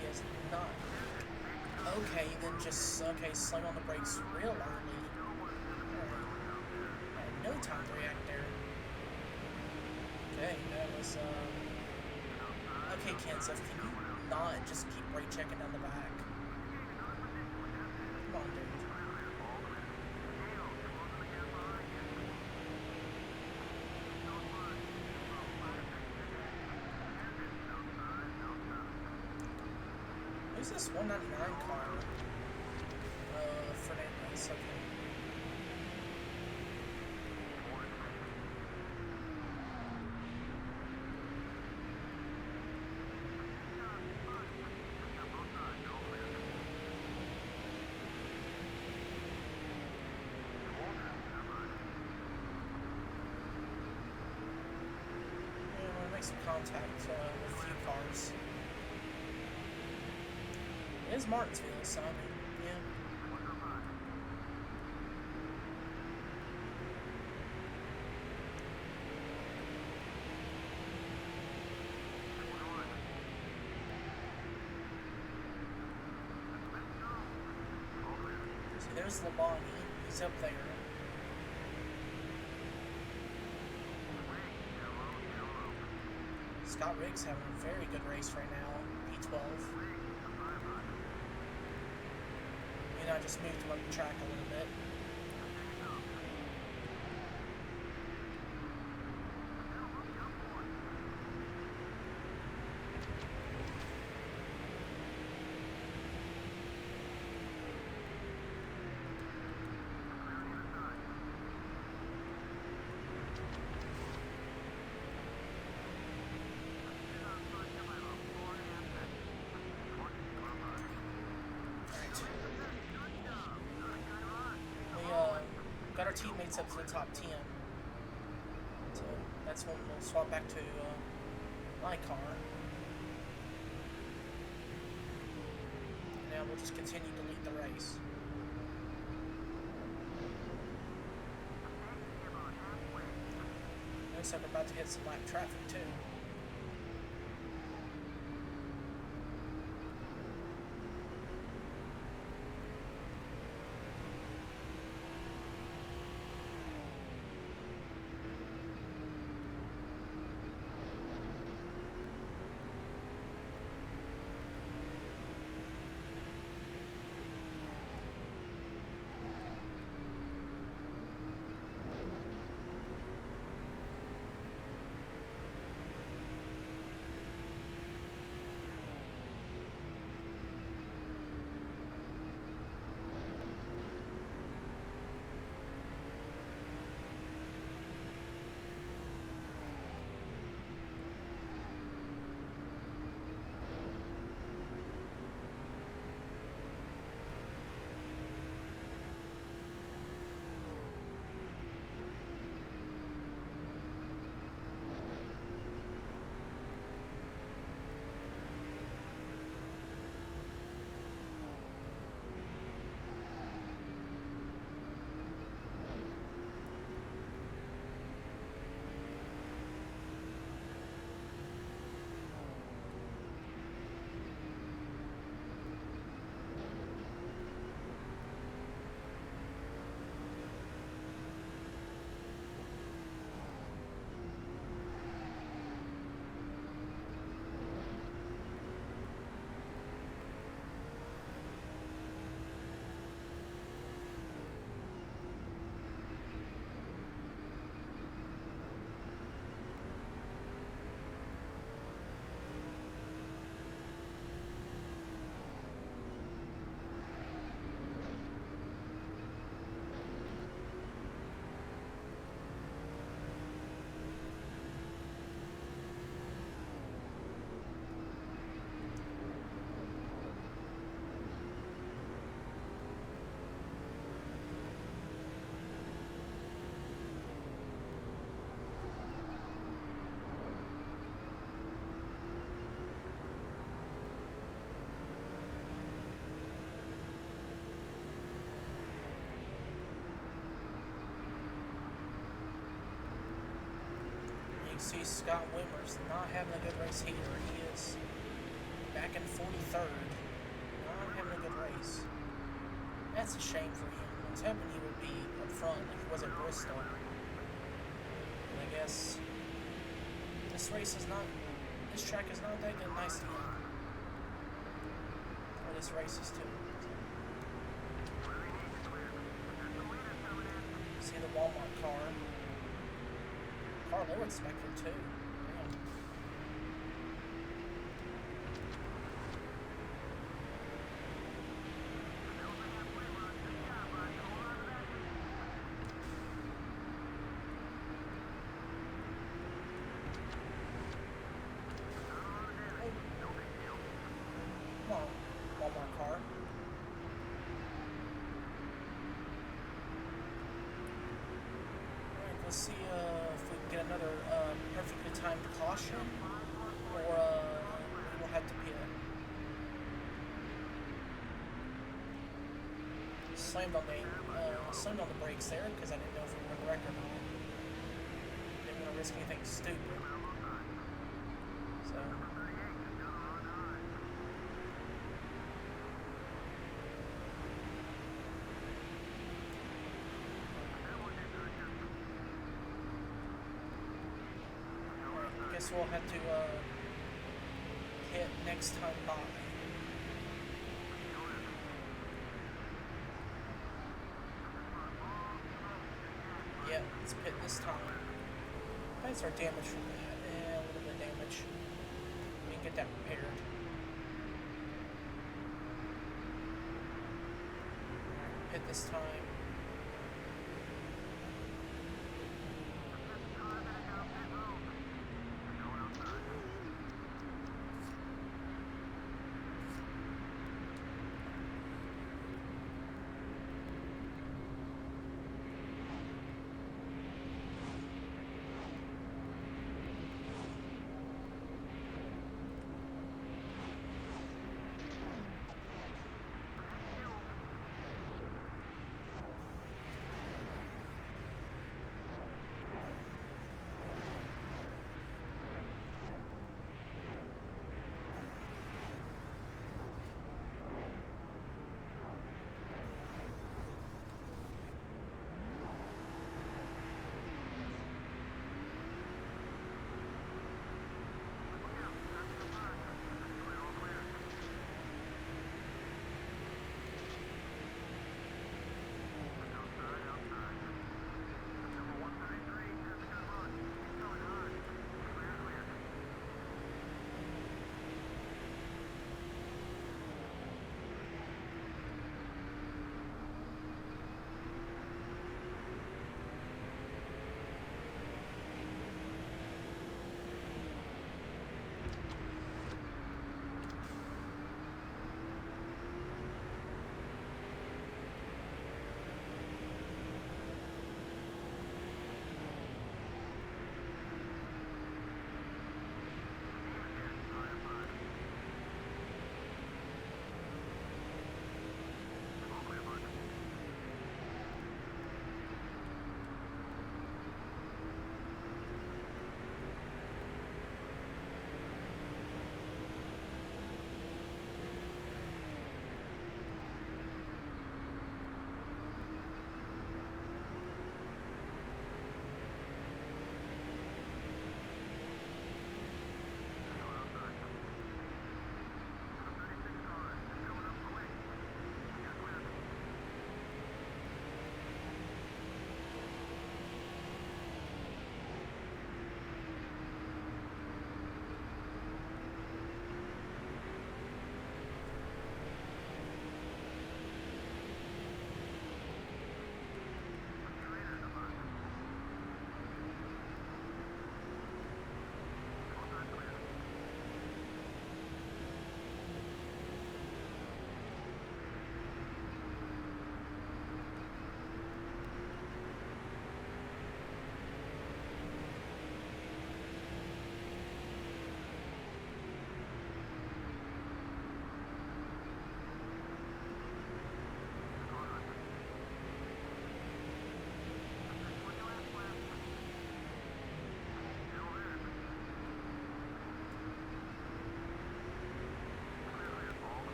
He is not. Okay, then just, slam on the brakes real early. Alright. I had no time to react there. Okay, that was, okay, Kenseth, can you not just keep brake checking down the back? Come on, dude. Who's this 199 car? Fernandez, okay. Yeah, I'm gonna make some contact with a few cars. It is Martinsville, so I mean, yeah. there's Labonte. He's up there. Scott Riggs having a very good race right now. P12. I just moved him up the track a little bit. Got our teammates up to the top 10. So that's when we'll swap back to my car. And now we'll just continue to lead the race. Looks like we're about to hit some lap traffic too. See Scott Wimmer's not having a good race here. He is back in 43rd. Not having a good race. That's a shame for him. I was hoping he would be up front like he was at Bristol. But I guess this track is not that good nice to him. Or this race is too. See the Walmart car. Car low inspector too. Damn. Come on, Walmart car. Alright, let's see if we can get another perfectly timed caution, or we'll have to pit. Slammed on the brakes there because I didn't know if we were going to wreck or not. Didn't want to risk anything stupid. So. guess we'll have to hit next time by. Yep, let's pit this time. That's our damage from that. A little bit of damage. We can get that repaired. Pit this time.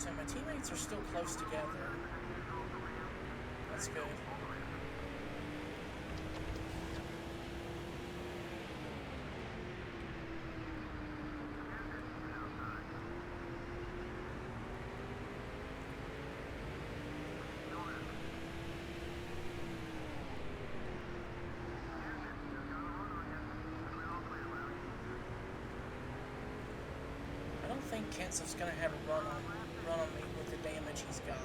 So my teammates are still close together. That's good. I don't think Kenseth's gonna have a run on me with the damage he's got.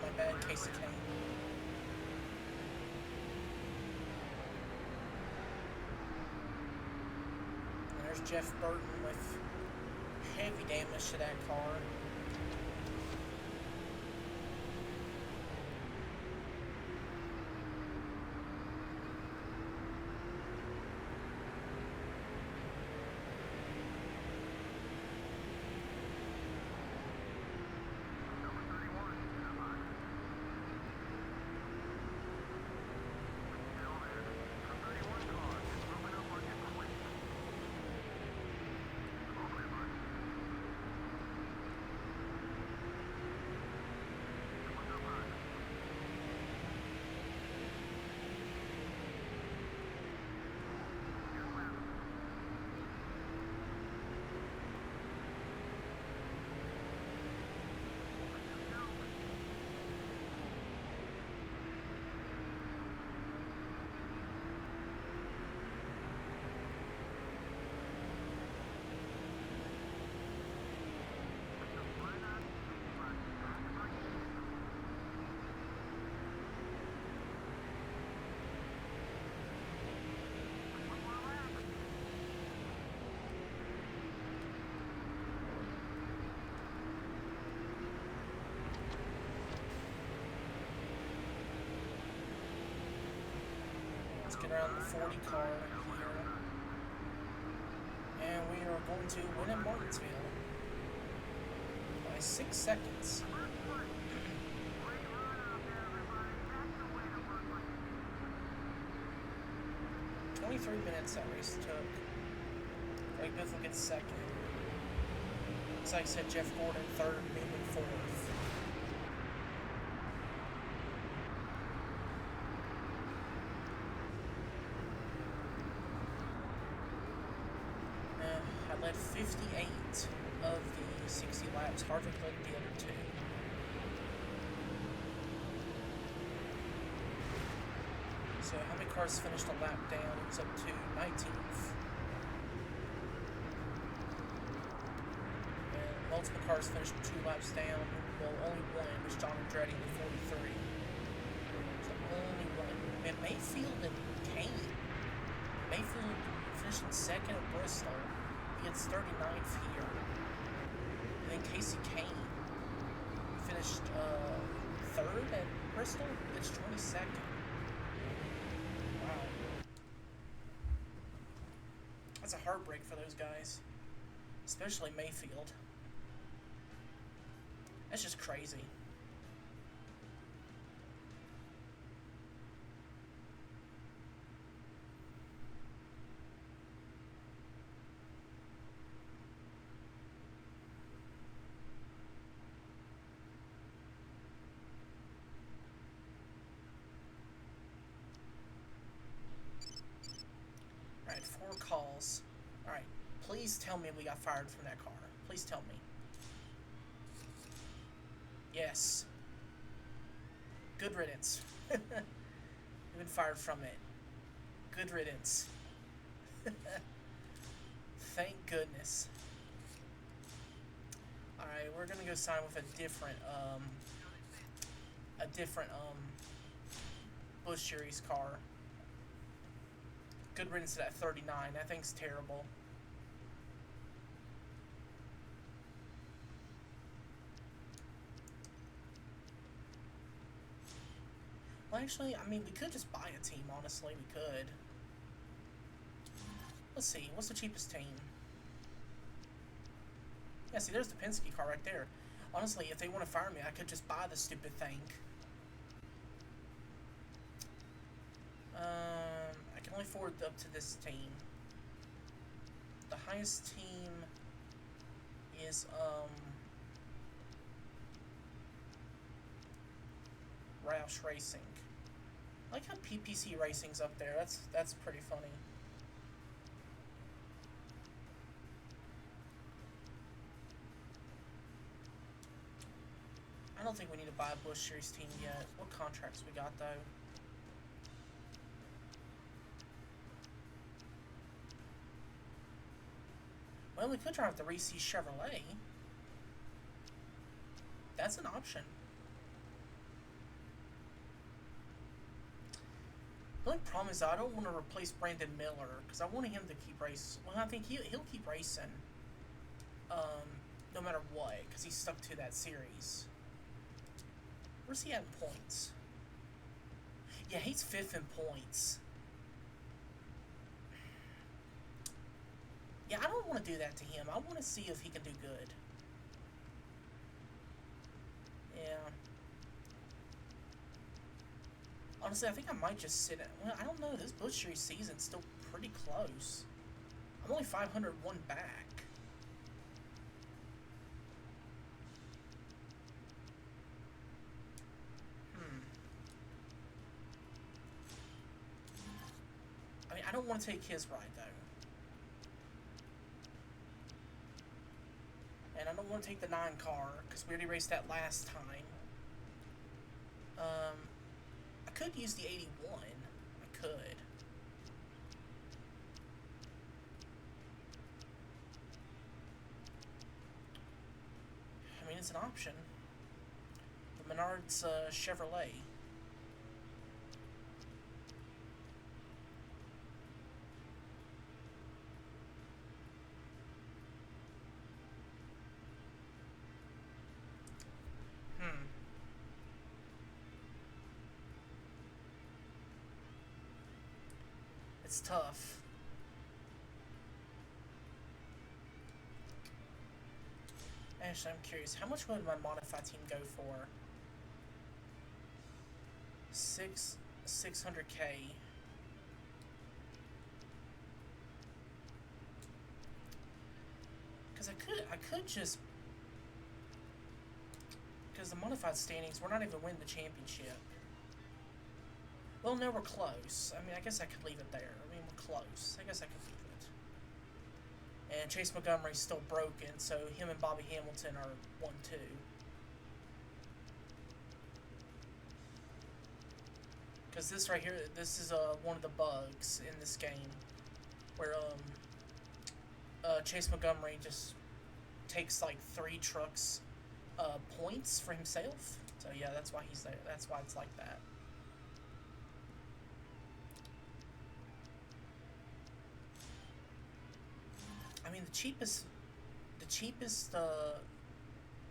My bad, Casey Kane. And there's Jeff Burton with heavy damage to that car. Let's get around the 40 car here. And we are going to win at Martinsville by 6 seconds. 23 minutes that race took. Greg Biffle gets second. Looks like I said Jeff Gordon third, Newman fourth. led 58 of the 60 laps. Harvick led the other 2. So how many cars finished a lap down? It was up to 19th. And multiple cars finished 2 laps down. Well, only one was John Andretti with 43. So only one. And Mayfield and Kane. Mayfield finished in 2nd at Bristol. He gets 39th here. And then Casey Kane finished 3rd at Bristol. Gets 22nd. Wow. That's a heartbreak for those guys. Especially Mayfield. That's just crazy. Alright, 4 calls. Alright, please tell me we got fired from that car. Please tell me. Yes. Good riddance. We've been fired from it. Good riddance. Thank goodness. Alright, we're gonna go sign with a different Busch Series car. Good riddance to that 39. That thing's terrible. Well, actually, I mean, we could just buy a team, honestly. We could. Let's see. What's the cheapest team? Yeah, see, there's the Penske car right there. Honestly, if they want to fire me, I could just buy the stupid thing. I can only afford up to this team. The highest team is, Roush Racing. I like how PPC Racing's up there. That's pretty funny. I don't think we need to buy a Busch Series team yet. What contracts we got, though? Well, we could drive the Reese Chevrolet. That's an option. The only problem is I don't want to replace Brandon Miller because I want him to keep racing. Well, I think he'll keep racing, no matter what, because he's stuck to that series. Where's he at in points? Yeah, he's 5th in points. Yeah, I don't want to do that to him. I want to see if he can do good. Yeah. Honestly, I think I might just sit at... Well, I don't know. This Busch Series season's still pretty close. I'm only 501 back. I mean, I don't want to take his ride, though. And I don't want to take the 9 car, because we already raced that last time. I could use the 81. I could. I mean, it's an option. The Menard's Chevrolet. It's tough. Actually, I'm curious. How much would my modified team go for? 600K. Because I could just... Because the modified standings, we're not even winning the championship. Well, no, we're close. I mean, I guess I could leave it there. I mean, we're close. I guess I could leave And Chase Montgomery's still broken, so him and Bobby Hamilton are 1-2. Because this right here, this is one of the bugs in this game, where Chase Montgomery just takes like 3 trucks points for himself. So yeah, that's why he's there. That's why it's like that. I mean, the cheapest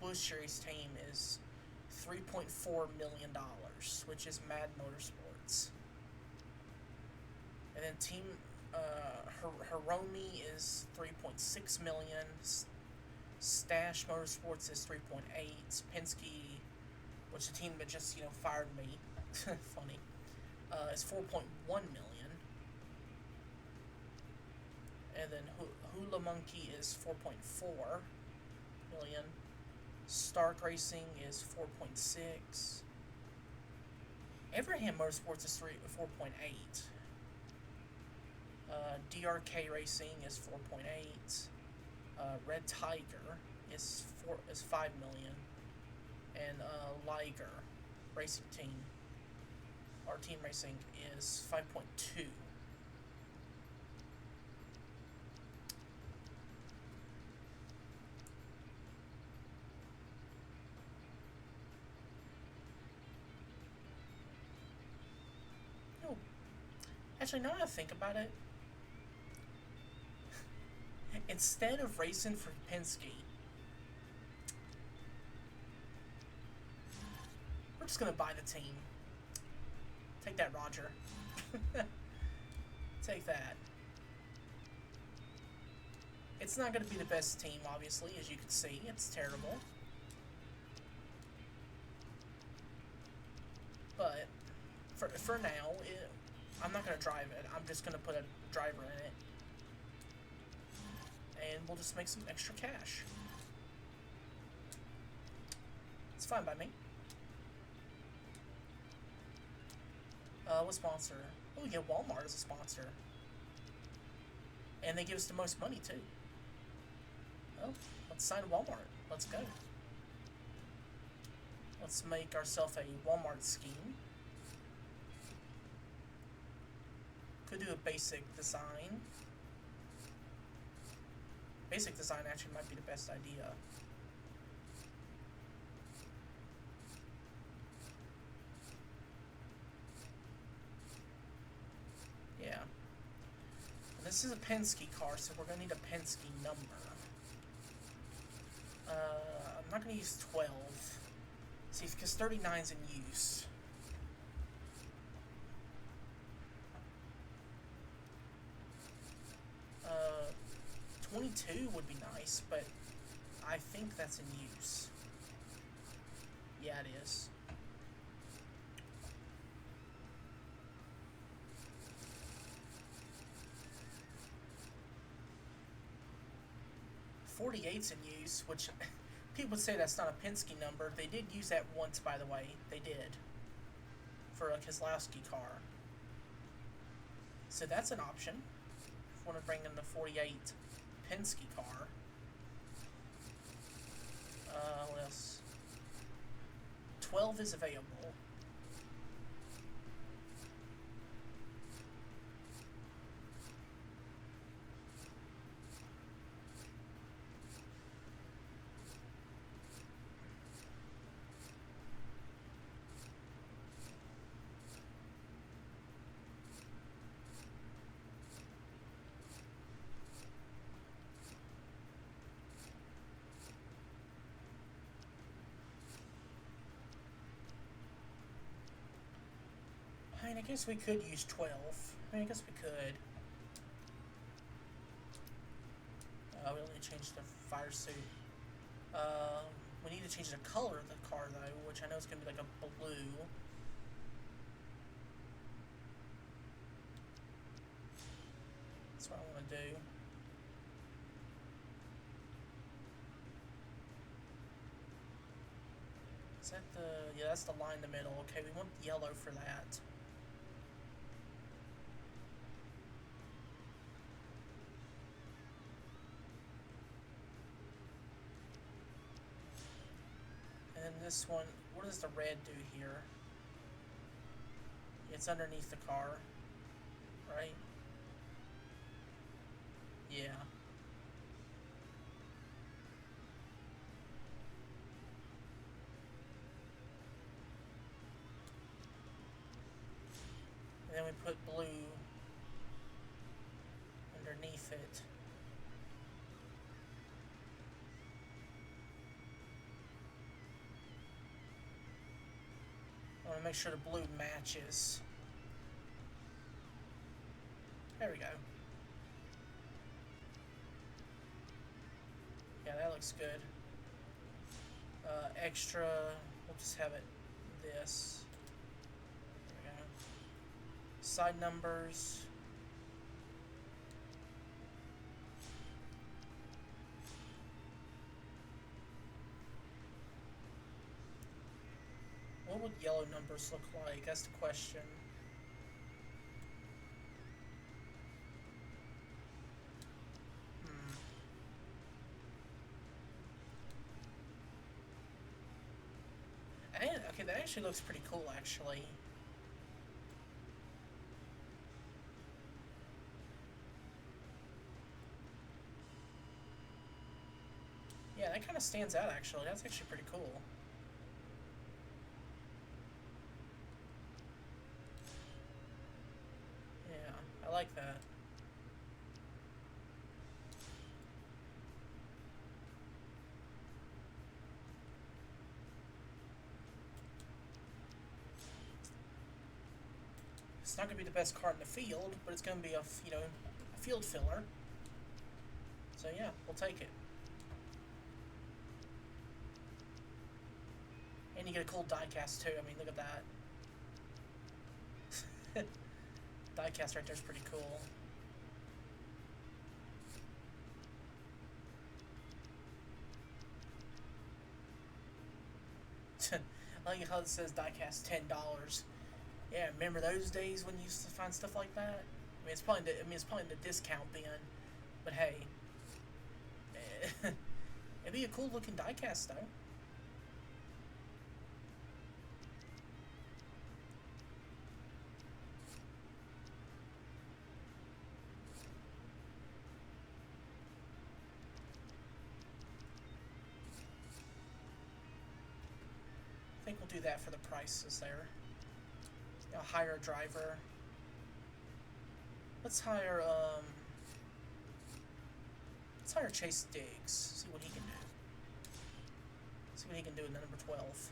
Busch Series team is $3.4 million, which is Mad Motorsports. And then Team Hiromi is $3.6 million. Stash Motorsports is 3.8. Penske, which the team that just fired me, funny, is 4.1 million. And then Hula Monkey is 4.4 million. Stark Racing is 4.6. Everham Motorsports is 4.8. DRK Racing is 4.8. Red Tiger is 5 million, and Liger Racing Team, our team racing, is 5.2. Oh, actually, now that I think about it, instead of racing for Penske, we're just gonna buy the team. Take that, Roger. Take that. It's not gonna be the best team, obviously, as you can see. It's terrible. But for now, I'm not gonna drive it. I'm just gonna put a driver in it. And we'll just make some extra cash. It's fine by me. What sponsor? Oh, we get Walmart as a sponsor. And they give us the most money, too. Well, let's sign Walmart. Let's go. Let's make ourselves a Walmart scheme. Could do a basic design. Basic design actually might be the best idea. Yeah. This is a Penske car, so we're going to need a Penske number. I'm not going to use 12. See, because 39's in use. 22 would be nice, but I think that's in use. Yeah, it is. .48's in use, which people would say that's not a Penske number. They did use that once, by the way. They did. For a Keselowski car. So that's an option. If you want to bring in the 48 Penske car. What else? 12 is available. I mean, I guess we could use 12. I guess we could. We don't need to change the fire suit. We need to change the color of the car, though, which I know is going to be like a blue. That's what I want to do. Is that the... Yeah, that's the line in the middle. Okay, we want yellow for that. this one, what does the red do here? It's underneath the car, right? Yeah. And then we put blue underneath it. I want to make sure the blue matches. There we go. Yeah, that looks good. Extra, we'll just have it this. There we go. Side numbers. What would yellow numbers look like? That's the question. Okay, that actually looks pretty cool, actually. Yeah, that kind of stands out, actually. That's actually pretty cool. Yeah, I like that. It's not going to be the best car in the field, but it's going to be a field filler. So yeah, we'll take it. And you get a cool diecast too. I mean, look at that. Diecast right there is pretty cool. I like how it says diecast $10. Yeah, remember those days when you used to find stuff like that? I mean, it's probably in the discount bin, but hey, it'd be a cool looking diecast though. I think we'll do that for the prices there. I'll hire a driver. Let's hire Chase Diggs. See what he can do. See what he can do in the number 12.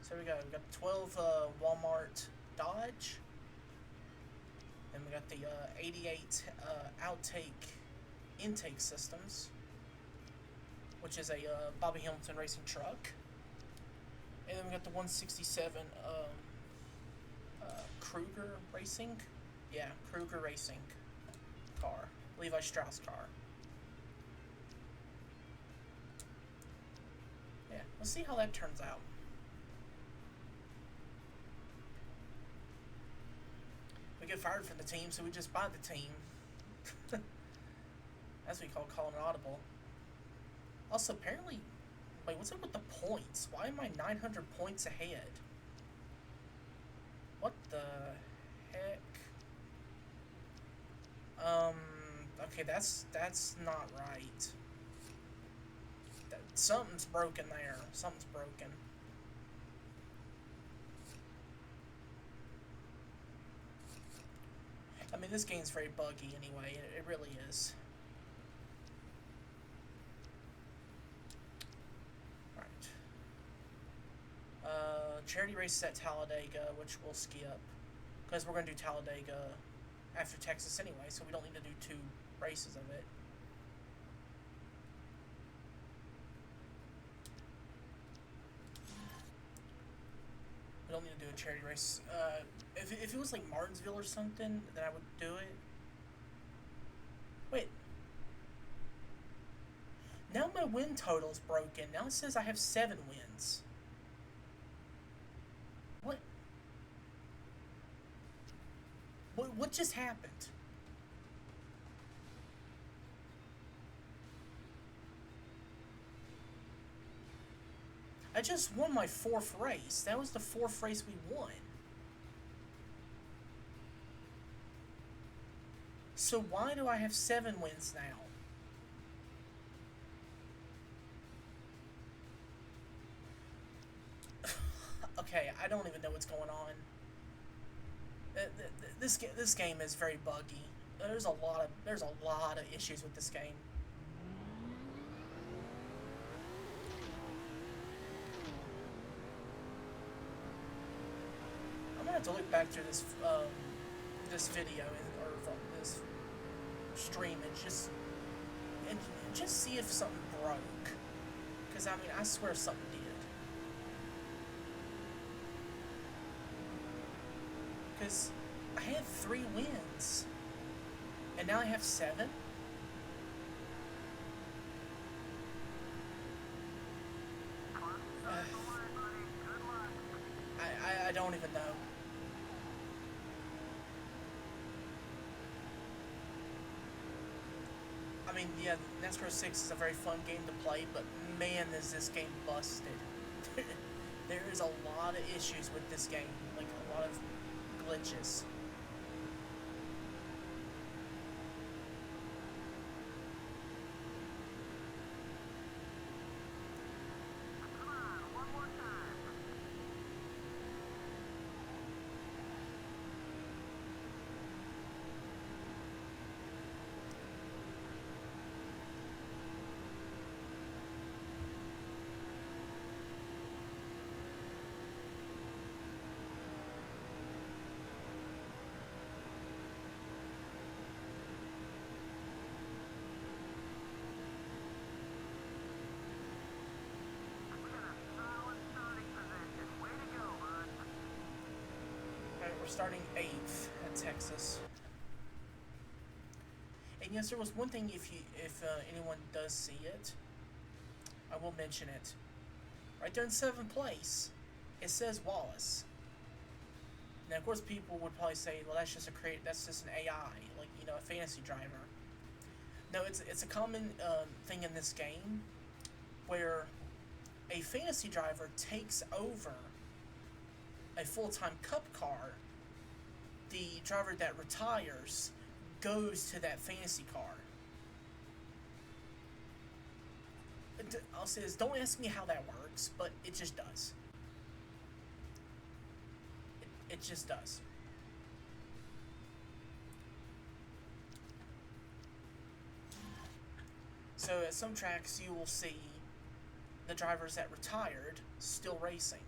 So we got 12 Walmart Dodge. And we got the 88 intake systems, which is a Bobby Hamilton racing truck. And then we got the 167 Kruger Racing. Yeah, Kruger Racing car. Levi Strauss car. Yeah, let's see how that turns out. We get fired from the team, so we just buy the team. As we call calling an audible. Also, apparently, wait, what's up with the points? Why am I 900 points ahead? What the heck? Okay, that's not right. Something's broken there. Something's broken. I mean, this game's very buggy anyway. It really is. Charity races at Talladega, which we'll skip, because we're going to do Talladega after Texas anyway, so we don't need to do 2 races of it. We don't need to do a charity race. If it was like Martinsville or something, then I would do it. Wait. Now my win total is broken. Now it says I have 7 wins. What just happened? I just won my 4th race. That was the 4th race we won. So why do I have 7 wins now? Okay, I don't even know what's going on. This game is very buggy. There's a lot of issues with this game. I'm gonna have to look back through this video or this stream and just see if something broke. Because I mean, I swear something did. Because I had 3 wins, and now I have 7. I don't even know. I mean, yeah, NASCAR 6 is a very fun game to play, but man, is this game busted. There is a lot of issues with this game, like a lot of glitches. Come on, one more time. We got a solid starting position. Way to go, bud. Alright, we're starting 8th at Texas. And yes, there was one thing, if anyone does see it, I will mention it. Right there in 7th place, it says Wallace. Now, of course, people would probably say, well, that's just an AI, like, you know, a fantasy driver. No, it's a common thing in this game where a fantasy driver takes over a full-time cup car. The driver that retires goes to that fantasy car. I'll say this, don't ask me how that works, but it just does. It just does. So at some tracks you will see the drivers that retired still racing.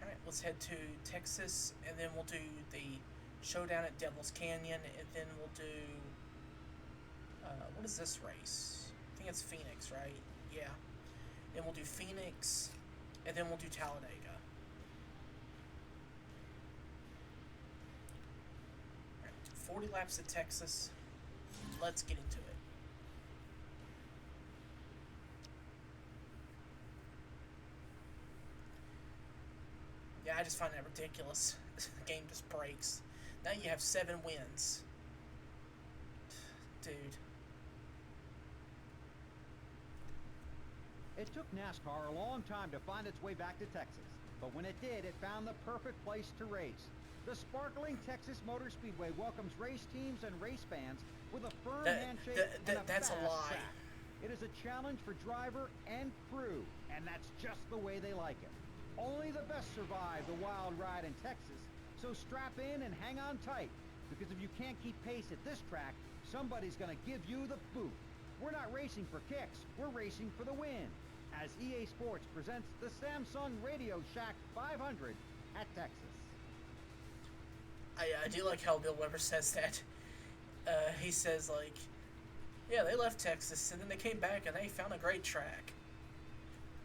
Alright, let's head to Texas, and then we'll do the showdown at Devil's Canyon, and then we'll do, what is this race? I think it's Phoenix, right? Yeah. Then we'll do Phoenix, and then we'll do Talladega. Alright, 40 laps at Texas. Let's get into it. Yeah, I just find that ridiculous. The game just breaks. Now you have 7 wins. Dude. It took NASCAR a long time to find its way back to Texas, but when it did, it found the perfect place to race. The sparkling Texas Motor Speedway welcomes race teams and race fans with a firm handshake and a that's fast a lie. track. It is a challenge for driver and crew, and that's just the way they like it. Only the best survive the wild ride in Texas, so strap in and hang on tight, because if you can't keep pace at this track, somebody's going to give you the boot. We're not racing for kicks, we're racing for the win, as EA Sports presents the Samsung Radio Shack 500 at Texas. I do like how Bill Weber says that. He says, like, yeah, they left Texas, and then they came back, and they found a great track.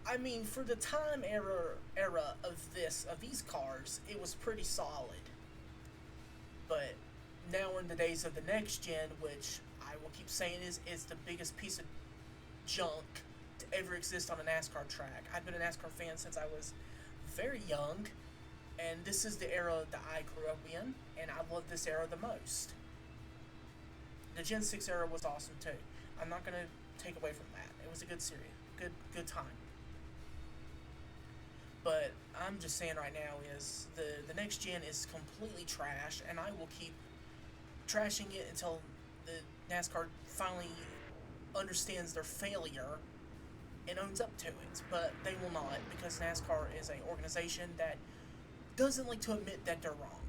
I mean, for the time era of these cars, it was pretty solid. But now we're in the days of the next gen, which I will keep saying is the biggest piece of junk to ever exist on a NASCAR track. I've been a NASCAR fan since I was very young, And this is the era that I grew up in, and I love this era the most. The Gen 6 era was awesome too. I'm not gonna take away from that. It was a good series, good time. But I'm just saying right now is the next gen is completely trash, and I will keep trashing it until the NASCAR finally understands their failure and owns up to it. But they will not, because NASCAR is an organization that doesn't like to admit that they're wrong.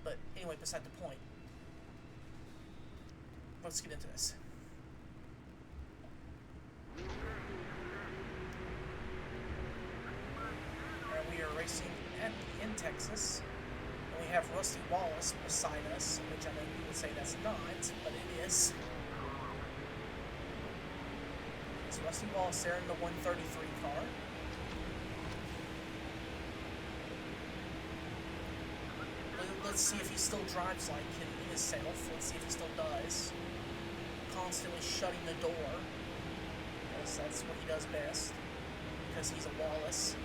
But anyway, beside the point. Let's get into this. We are racing in Texas, and we have Rusty Wallace beside us, which I know you would say that's not, but it is. It's Rusty Wallace there in the 133 car. Let's see if he still drives like himself. Let's see if he still does. Constantly shutting the door, because that's what he does best, because he's a Wallace.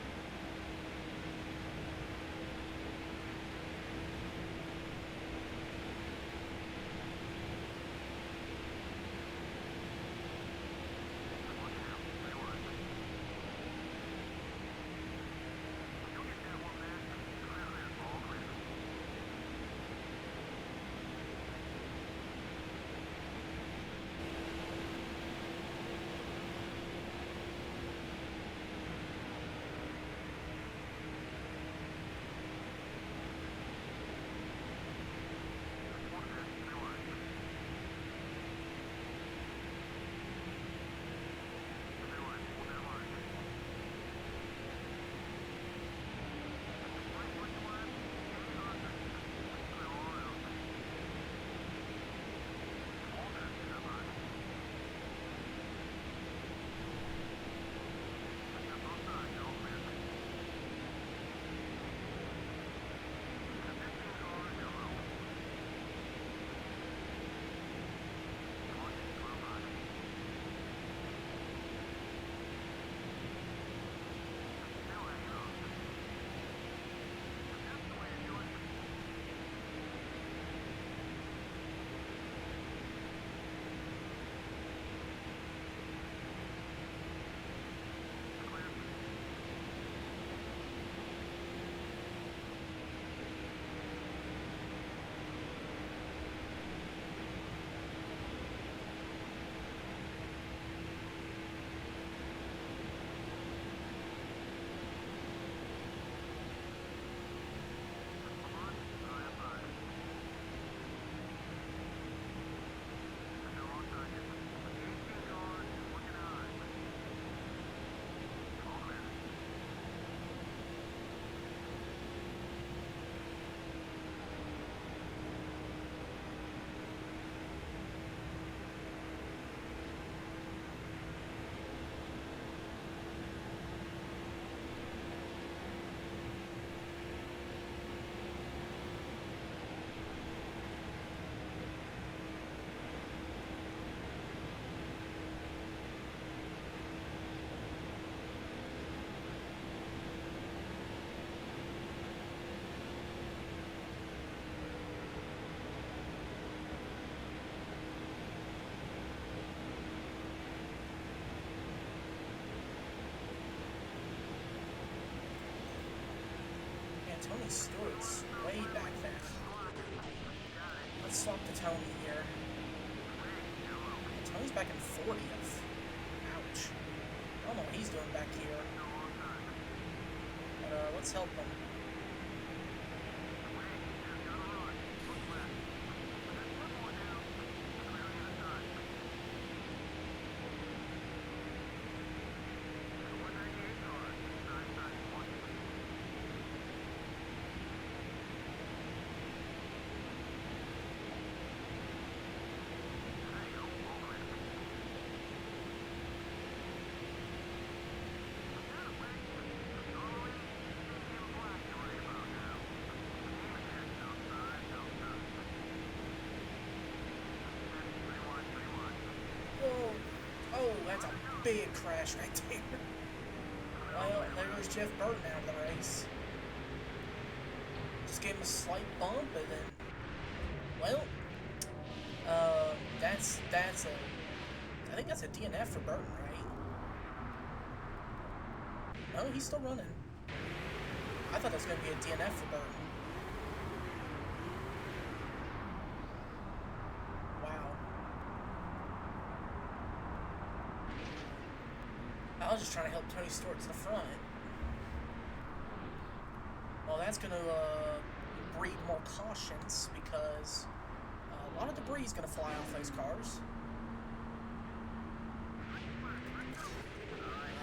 Tony Stewart's way back there. Let's swap to Tony here. Tony's back in 40th. Ouch. I don't know what he's doing back here. But let's help him. Oh, that's a big crash right there. Well, there goes Jeff Burton out of the race. Just gave him a slight bump, and then, well, that's a, I think that's a DNF for Burton, right? No, he's still running. I thought that was going to be a DNF for Burton. Wow. I was just trying to help Tony Stewart to the front. Well, that's going to breed more cautions because a lot of debris is going to fly off those cars.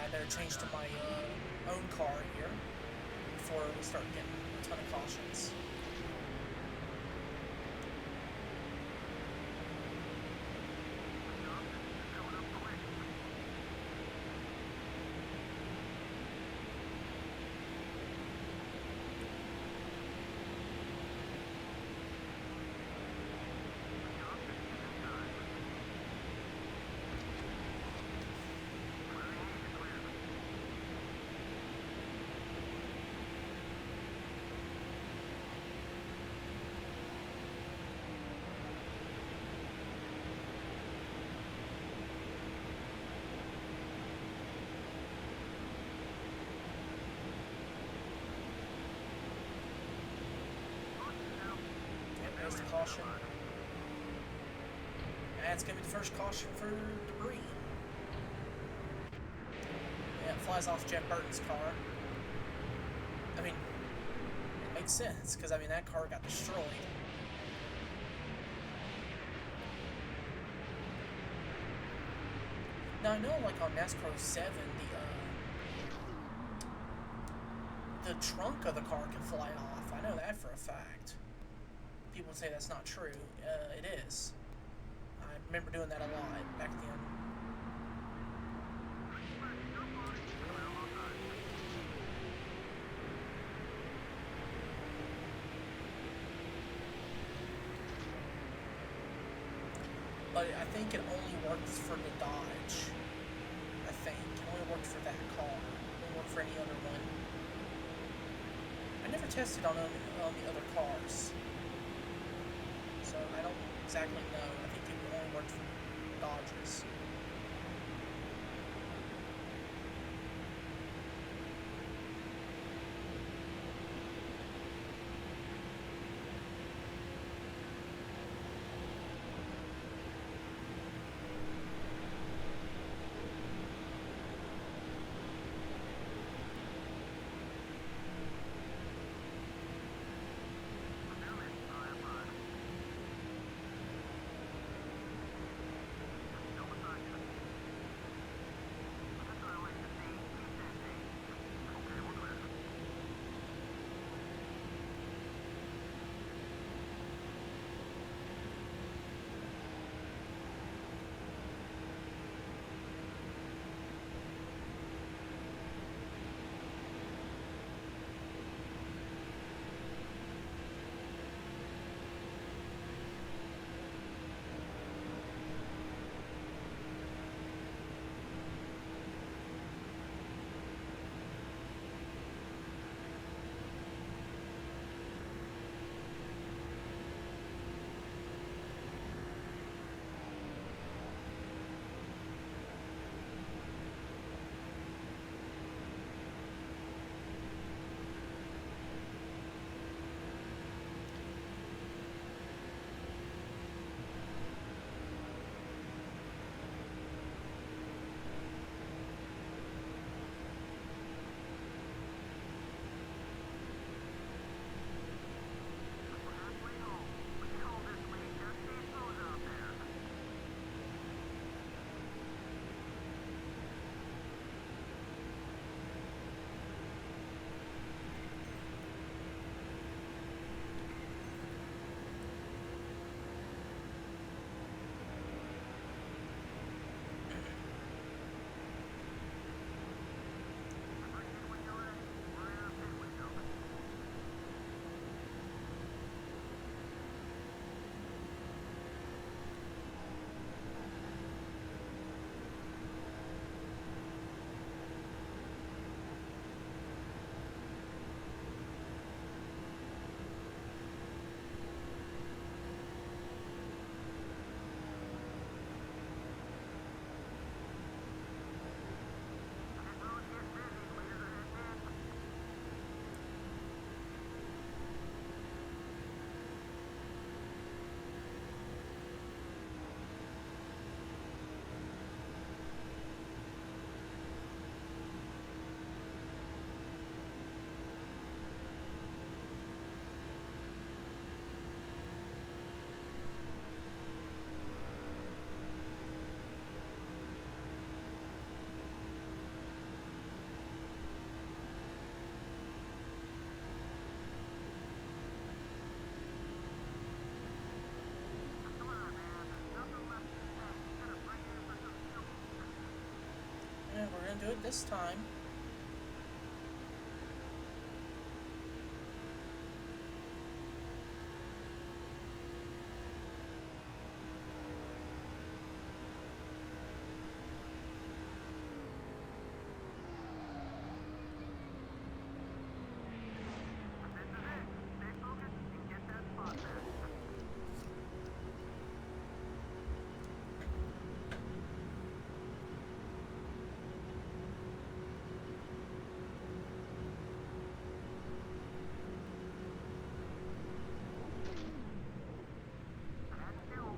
I better change to my own car here before we start getting a ton of cautions. There's the caution. And it's going to be the first caution for debris. Yeah, it flies off Jeff Burton's car. I mean, it makes sense, because, I mean, that car got destroyed. Now, I know, like, on NASCAR 7, the trunk of the car can fly off. I know that for a fact. People say that's not true. It is. I remember doing that a lot back then. But I think it only works for the Dodge. I think. It only worked for that car. It didn't work for any other one. I never tested on the other cars. So I don't exactly know. I think it only worked for Dodges. do it this time. Stay focused and get that spot there. Add fuel.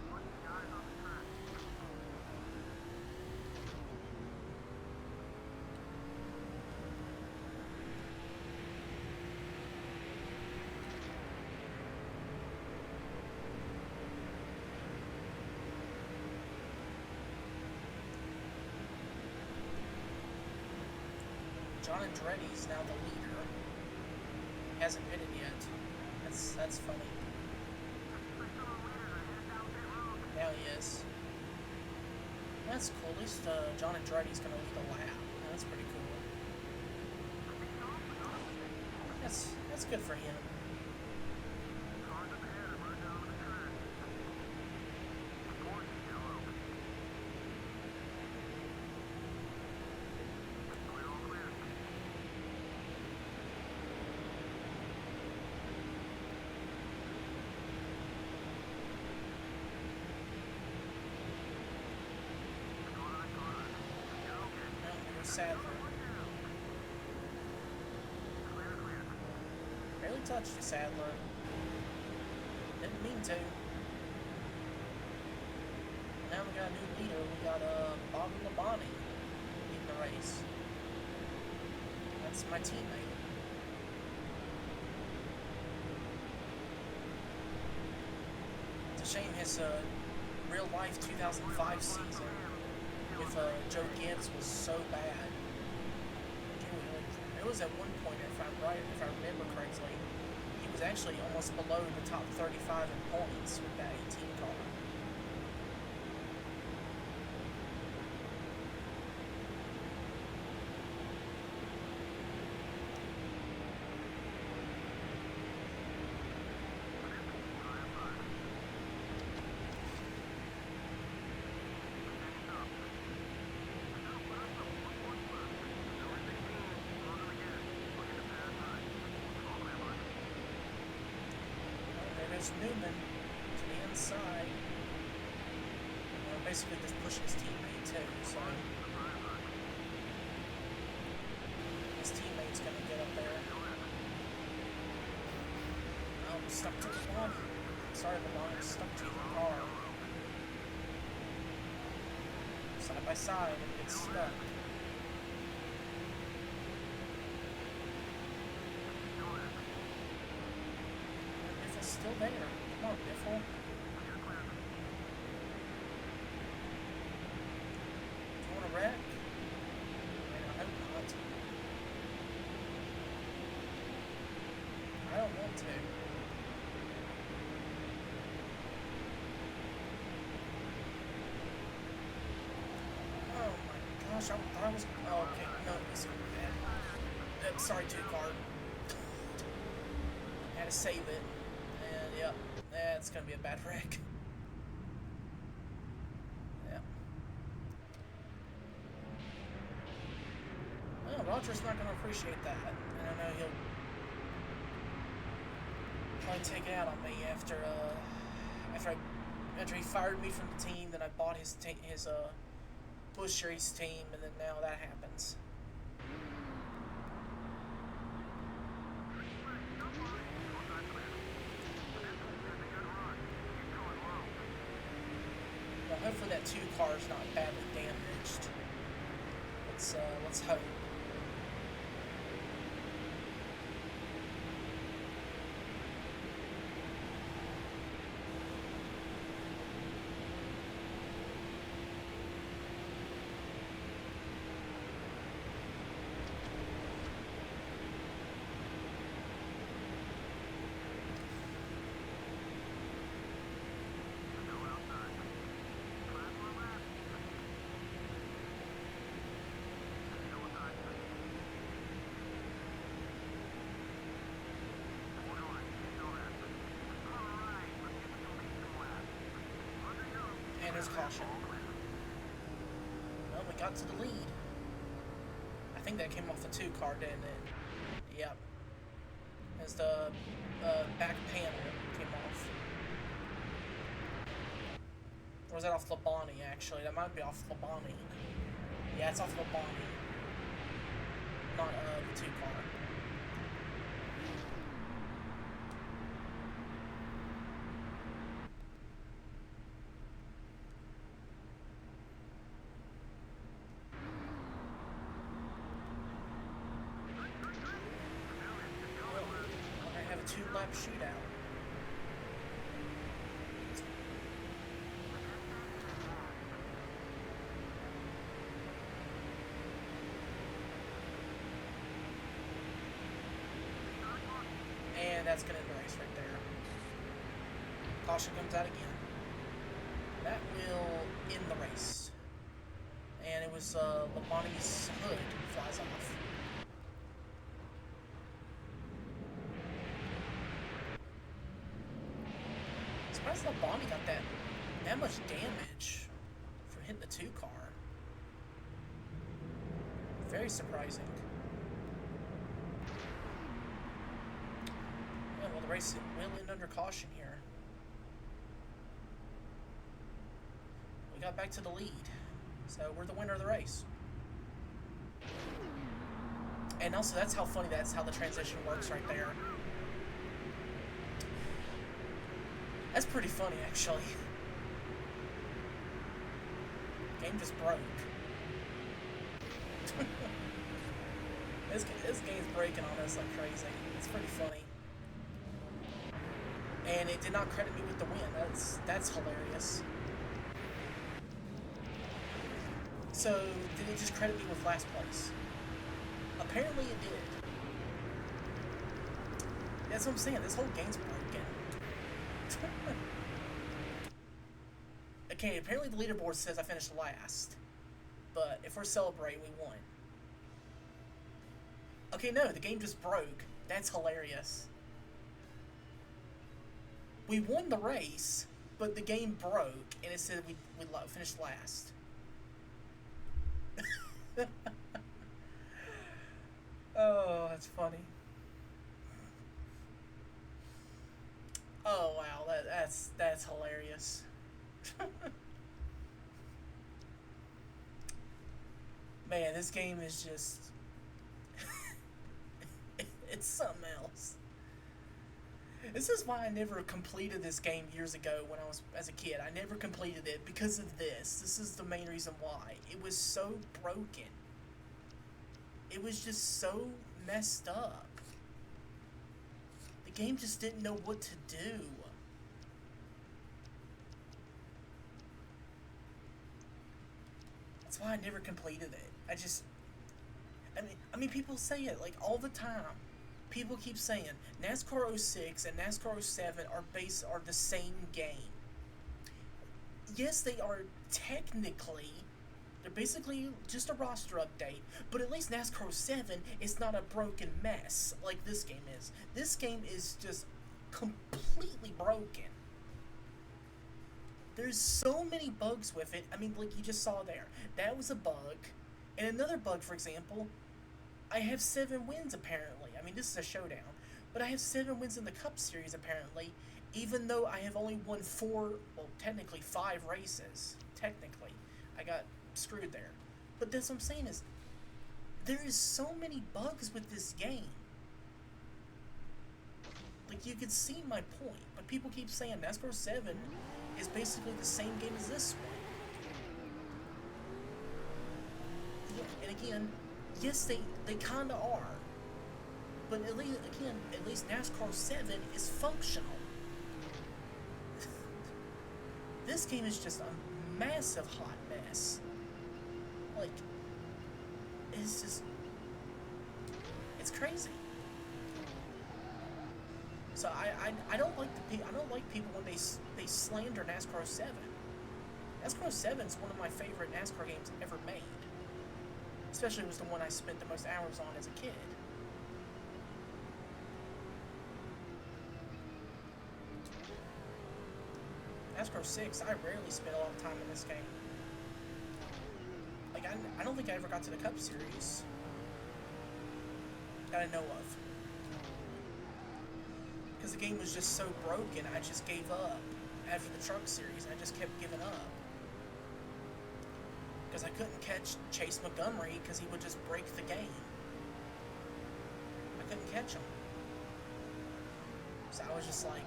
Put the eyes on the track. John Andretti's now the leader. Hasn't pitted yet. That's funny. Now he is. That's cool. At least John Andretti's gonna lead a lap. That's pretty cool. That's good for him. Cars up ahead are running down the track. Orange and yellow. Clear, all clear. Corner. You're okay. There's Sadler. Clear. Barely touched you, Sadler. Didn't mean to. Now we got a new leader. We got Bobby Labonte leading the race. That's my teammate. It's a shame his real life 2005 season with Joe Gibbs was so bad. It was at one point, if I remember correctly, he was actually almost below the top 35 in points with that 18 car. There's Newman to the inside. Basically just pushing his teammate too, so his teammate's gonna get up there. Oh, stuck to the line. Sorry, the line stuck to the car. Side by side, and gets stuck. Still there. Come on, Biffle. Do you want to wreck? I hope not. I don't want to. Oh my gosh, I thought I was... Oh, okay. No, this is bad. Sorry, two-car. I had to save it. Yep, that's gonna be a bad wreck. Yeah. Well, Roger's not gonna appreciate that. And I know he'll probably take it out on me after he fired me from the team. Then I bought his Busch Series team, and then now that happens. Hopefully that two car is not badly damaged. Let's hope. there's caution. Well, we got to the lead. I think that came off the 2 car, didn't it? Yep. As the back panel came off. Or was that off Labonte, actually? That might be off Labonte. Yeah, it's off Labonte. Not the 2 car. I have a 2-lap shootout. And that's going to end the race right there. Caution comes out again. That will end the race. And it was Labonte's hood flies off. I'm surprised Labonte got that much damage for hitting the 2 car. Very surprising. Yeah, well, the race will end under caution here. We got back to the lead, so we're the winner of the race. And also, that's how the transition works right there. That's pretty funny, actually. Game just broke. This game's breaking on us like crazy. It's pretty funny. And it did not credit me with the win. That's hilarious. So, did it just credit me with last place? Apparently it did. That's what I'm saying. This whole game's broken. Okay, apparently the leaderboard says I finished last. But if we're celebrating, we won. Okay, no, the game just broke. That's hilarious. We won the race, but the game broke, and it said we finished last. Oh, that's funny. Oh wow, that's hilarious. Man, this game is just it's something else. This is why I never completed this game years ago when I was as a kid. I never completed it because of this. This is the main reason why. It was so broken. It was just so messed up. The game just didn't know what to do. That's why I never completed it. I mean, people say it like all the time. People keep saying NASCAR 06 and NASCAR 07 are the same game. Yes, they are technically. They're basically just a roster update, but at least NASCAR 07 is not a broken mess like this game is. This game is just completely broken. There's so many bugs with it. I mean, like you just saw there. That was a bug. And another bug, for example, I have 7 wins apparently. I mean, this is a showdown. But I have 7 wins in the Cup Series apparently, even though I have only won technically 5 races. Technically. I got screwed there. But that's what I'm saying is, there is so many bugs with this game. Like, you can see my point, but people keep saying NASCAR 7 is basically the same game as this one. Yeah, and again, yes, they kinda are. But at least NASCAR 7 is functional. This game is just a massive hot mess. Like, it's crazy. So I don't like people when they slander NASCAR 7. NASCAR 7 is one of my favorite NASCAR games ever made. Especially it was the one I spent the most hours on as a kid. NASCAR 6, I rarely spent a lot of time in this game. Like, I don't think I ever got to the Cup Series that I know of. Because the game was just so broken, I just gave up. After the Truck Series, I just kept giving up. Because I couldn't catch Chase Montgomery because he would just break the game. I couldn't catch him. So I was just like,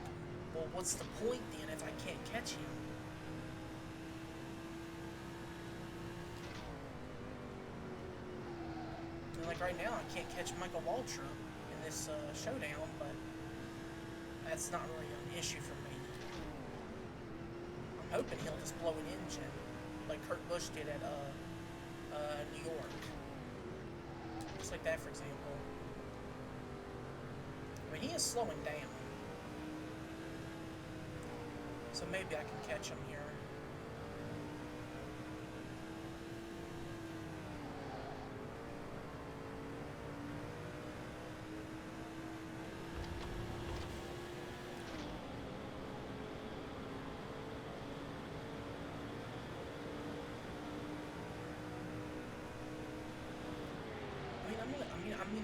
well, what's the point then if I can't catch him? And like right now, I can't catch Michael Waltrip in this showdown, but that's not really an issue for me. I'm hoping he'll just blow an engine like Kurt Busch did at New York. Just like that, for example. I mean, he is slowing down. So maybe I can catch him here.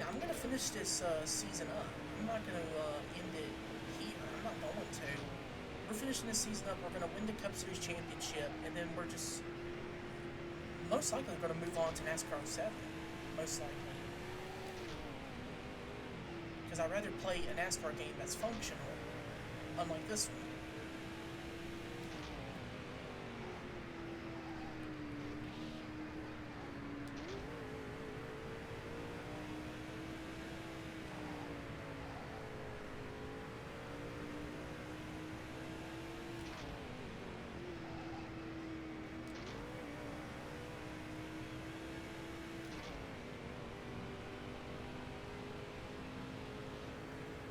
I'm gonna finish this season up. I'm not gonna end it here. I'm not going to. We're finishing this season up. We're gonna win the Cup Series championship, and then we're just most likely gonna move on to NASCAR 7. Most likely, because I'd rather play a NASCAR game that's functional, unlike this one.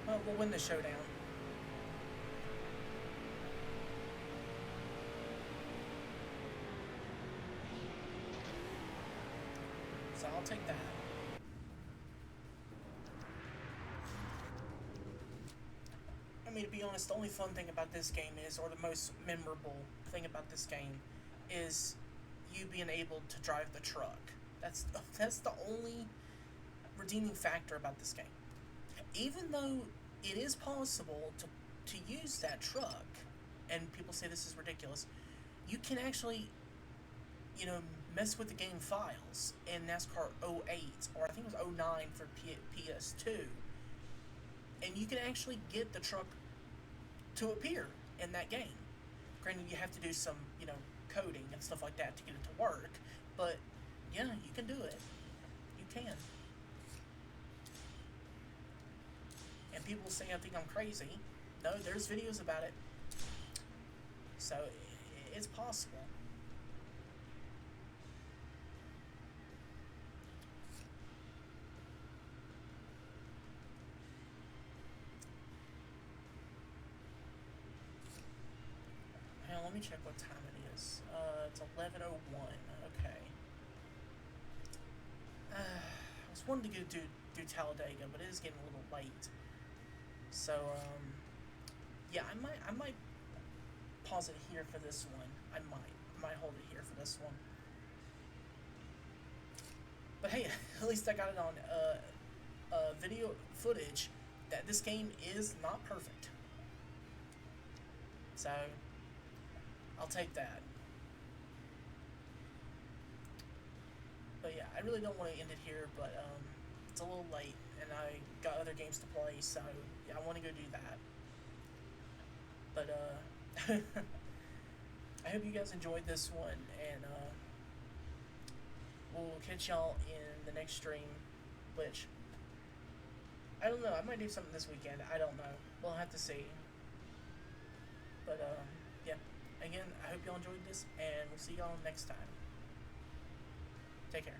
Well, we'll win the showdown. So I'll take that. I mean, to be honest, the only fun thing about this game is, or the most memorable thing about this game, is you being able to drive the truck. That's the only redeeming factor about this game. Even though it is possible to use that truck, and people say this is ridiculous, you can actually, mess with the game files in NASCAR 08, or I think it was 09 for PS2, and you can actually get the truck to appear in that game. Granted, you have to do some, coding and stuff like that to get it to work, but yeah, you can do it. You can. And people say I think I'm crazy. No, there's videos about it. So, it's possible. Now, let me check what time it is. It's 11:01. Okay. I was wanting to go do Talladega, but it is getting a little late. So, yeah, I might pause it here for this one. I might hold it here for this one. But hey, at least I got it on video footage that this game is not perfect. So, I'll take that. But yeah, I really don't want to end it here, but it's a little late, and I got other games to play, so yeah, I want to go do that. But I hope you guys enjoyed this one, and we'll catch y'all in the next stream, which, I don't know, I might do something this weekend, I don't know, we'll have to see. But yeah, again, I hope y'all enjoyed this, and we'll see y'all next time. Take care.